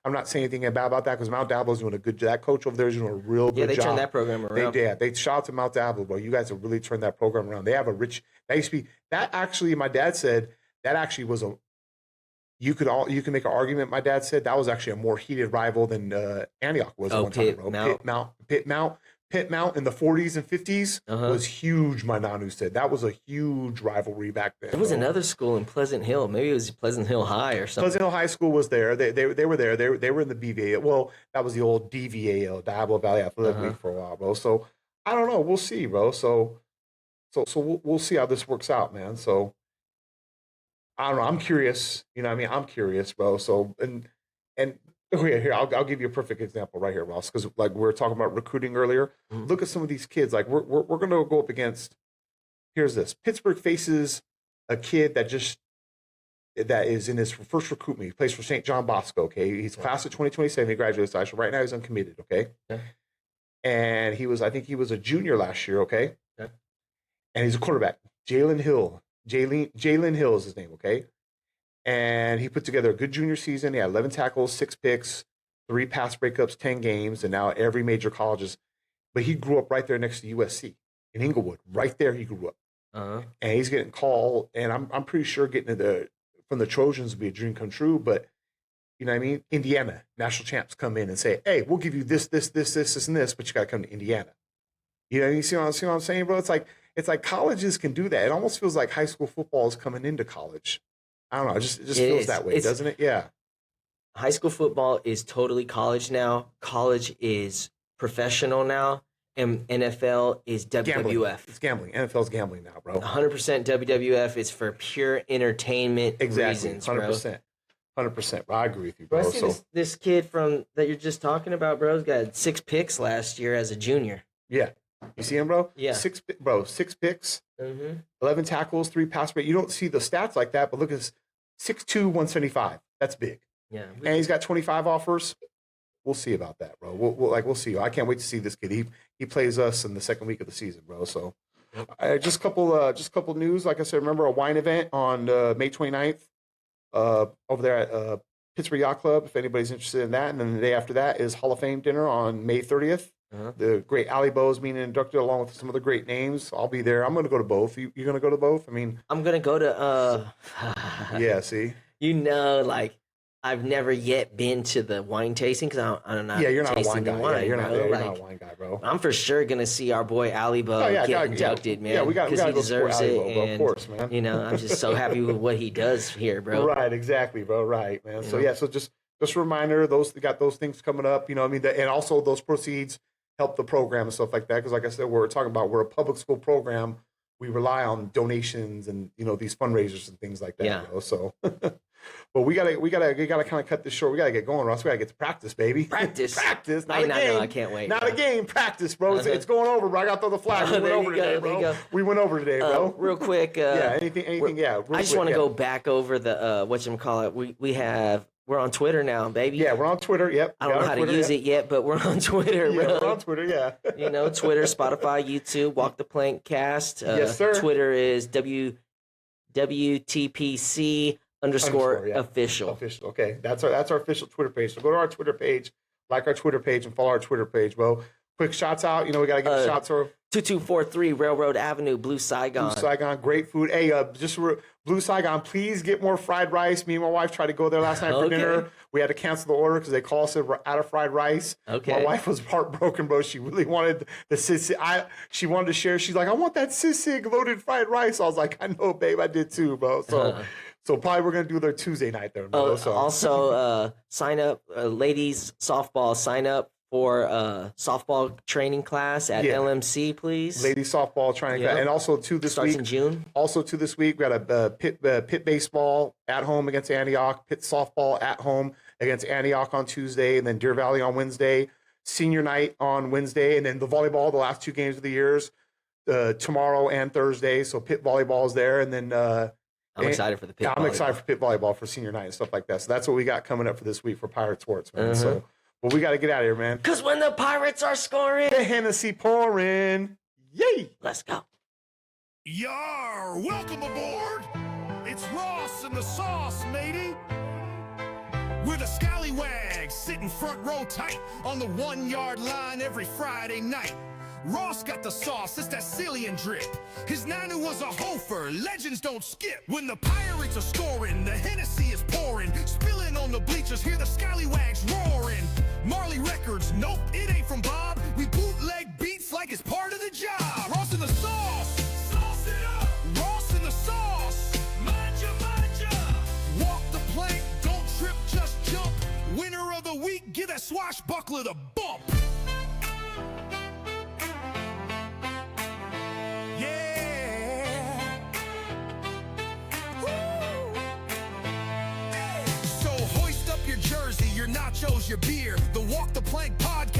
Speaker 2: I'm not saying anything bad about that because Mount Diablo's doing a good job. That coach over there is doing a real good job.
Speaker 1: Yeah, they turned that program around.
Speaker 2: They shout out to Mount Diablo, bro. You guys have really turned that program around. They have a rich. That used to be that actually. My dad said that actually was a. You could make an argument. My dad said that was actually a more heated rival than Antioch was at one time, bro. Pitt Mount in the 40s and 50s was huge. My nanu said that was a huge rivalry back then.
Speaker 1: There was another school in Pleasant Hill. Maybe it was Pleasant Hill High or something.
Speaker 2: Pleasant Hill High School was there. They were there. They were in the BVA. Well, that was the old DVAL, Diablo Valley Athletic League for a while, bro. So I don't know. We'll see, bro. So we'll see how this works out, man. So I don't know. I'm curious. You know what I mean? I'm curious, bro. So and here, I'll give you a perfect example right here, Ross, because like we were talking about recruiting earlier. Look at some of these kids. Like we're going to go up against. Here's this. Pittsburgh faces a kid that is in his first recruitment. He plays for St. John Bosco. Okay, he's class of 2027. He graduated last year. Right now, he's uncommitted. Okay, and I think he was a junior last year. Okay, and he's a quarterback. Jalen Hill is his name. Okay. And he put together a good junior season. He had 11 tackles, 6 picks, 3 pass breakups, 10 games, and now every major colleges. But he grew up right there next to USC in Inglewood. Right there, he grew up. And he's getting called, and I'm pretty sure getting from the Trojans would be a dream come true. But you know what I mean? Indiana national champs come in and say, "Hey, we'll give you this, and this, but you got to come to Indiana." You know, you see what I'm saying, bro? It's like colleges can do that. It almost feels like high school football is coming into college. I don't know. It just feels that way, doesn't it? Yeah.
Speaker 1: High school football is totally college now. College is professional now. And NFL is WWF.
Speaker 2: Gambling. It's gambling. NFL's gambling now, bro.
Speaker 1: 100% WWF is for pure entertainment reasons,
Speaker 2: 100%. 100%. Bro. I agree with you, bro.
Speaker 1: I see this kid that you're just talking about, bro, has got 6 picks last year as a junior.
Speaker 2: Yeah. You see him, bro?
Speaker 1: Yeah.
Speaker 2: 6 picks, 11 tackles, 3 pass break. You don't see the stats like that, but look at this. 6'2", 175. That's big.
Speaker 1: Yeah.
Speaker 2: And he's got 25 offers. We'll see about that, bro. We'll see. I can't wait to see this kid. He plays us in the second week of the season, bro. So just couple news. Like I said, remember a wine event on May 29th over there at Pittsburgh Yacht Club, if anybody's interested in that. And then the day after that is Hall of Fame dinner on May 30th. The great Ali Bo's being inducted along with some other great names. I'll be there. I'm going to go to both. You going to go to both? I mean,
Speaker 1: I'm going to go to,
Speaker 2: yeah, see?
Speaker 1: You know, like, I've never yet been to the wine tasting because I'm not.
Speaker 2: Yeah, you're not a wine guy.
Speaker 1: Wine,
Speaker 2: yeah, you're
Speaker 1: bro.
Speaker 2: not a wine guy, bro.
Speaker 1: I'm for sure going to see our boy Ali Bo get inducted, man.
Speaker 2: Yeah, we got to
Speaker 1: he deserves
Speaker 2: Ali
Speaker 1: it.
Speaker 2: Bo, bro, of course, man.
Speaker 1: You know, I'm just so happy with what he does here, bro.
Speaker 2: Right, exactly, bro. Right, man. So, yeah, so just a reminder, we got those things coming up, you know what I mean? And also those proceeds help the program and stuff like that. Because like I said, we're a public school program. We rely on donations and, you know, these fundraisers and things like that.
Speaker 1: Yeah.
Speaker 2: You know? So, but we gotta kind of cut this short. We gotta get going, Ross. We gotta get to practice, baby.
Speaker 1: Practice.
Speaker 2: Not a game.
Speaker 1: I can't wait.
Speaker 2: Not a game. Practice, bro. It's going over, bro. I got to throw the flag. We went over today, bro. We went over today, bro.
Speaker 1: Real quick.
Speaker 2: Yeah. Anything. Yeah.
Speaker 1: I just want to go back over the whatchamacallit. We have we're on Twitter now, baby.
Speaker 2: Yeah, we're on Twitter. Yep.
Speaker 1: I don't know how to use it yet, but we're on Twitter,
Speaker 2: Yeah,
Speaker 1: bro.
Speaker 2: we're on Twitter, yeah.
Speaker 1: You know, Twitter, Spotify, YouTube, Walk the Plank Cast.
Speaker 2: Yes, sir.
Speaker 1: Twitter is WTPC _
Speaker 2: yeah.
Speaker 1: official.
Speaker 2: Official. Okay. That's our official Twitter page. So go to our Twitter page, like our Twitter page, and follow our Twitter page, bro. Quick shots out. You know, we got to give shots to
Speaker 1: 2243 Railroad Avenue, Blue Saigon.
Speaker 2: Blue Saigon, great food. Hey, Blue Saigon, please get more fried rice. Me and my wife tried to go there last night for dinner. We had to cancel the order because they called us out of fried rice.
Speaker 1: Okay.
Speaker 2: My wife was heartbroken, bro. She really wanted the sisig. She wanted to share. She's like, I want that sisig loaded fried rice. I was like, I know, babe. I did too, bro. So probably we're going to do their Tuesday night there, bro.
Speaker 1: Also, sign up, ladies softball, sign up for softball training class at LMC, please.
Speaker 2: Ladies softball training class. And also, this
Speaker 1: starts
Speaker 2: week.
Speaker 1: in June.
Speaker 2: Also, this week, we got a Pitt baseball at home against Antioch, Pitt softball at home against Antioch on Tuesday, and then Deer Valley on Wednesday, senior night on Wednesday, and then the volleyball, the last 2 games of the years, tomorrow and Thursday. So Pitt volleyball is there, and then
Speaker 1: I'm excited for the Pitt volleyball.
Speaker 2: I'm excited for Pitt volleyball for senior night and stuff like that. So that's what we got coming up for this week for Pirate Sports, man. So, well, we got to get out of here, man.
Speaker 1: Because when the Pirates are scoring,
Speaker 2: the Hennessy pouring. Yay!
Speaker 1: Let's go.
Speaker 3: Yar! Welcome aboard! It's Ross and the sauce, matey! We're the scallywags, sitting front row tight on the 1-yard line every Friday night. Ross got the sauce, it's that Cillian drip. His nana was a hofer, legends don't skip. When the Pirates are scoring, the Hennessy is pouring. Spilling on the bleachers, hear the scallywags roaring. Marley Records, nope, it ain't from Bob. We bootleg beats like it's part of the job. Ross and the sauce, sauce it up. Ross and the sauce, mind ya, mind ya. Walk the plank, don't trip, just jump. Winner of the week, give that swashbuckler the bump. Your nachos, your beer, the Walk the Plank podcast.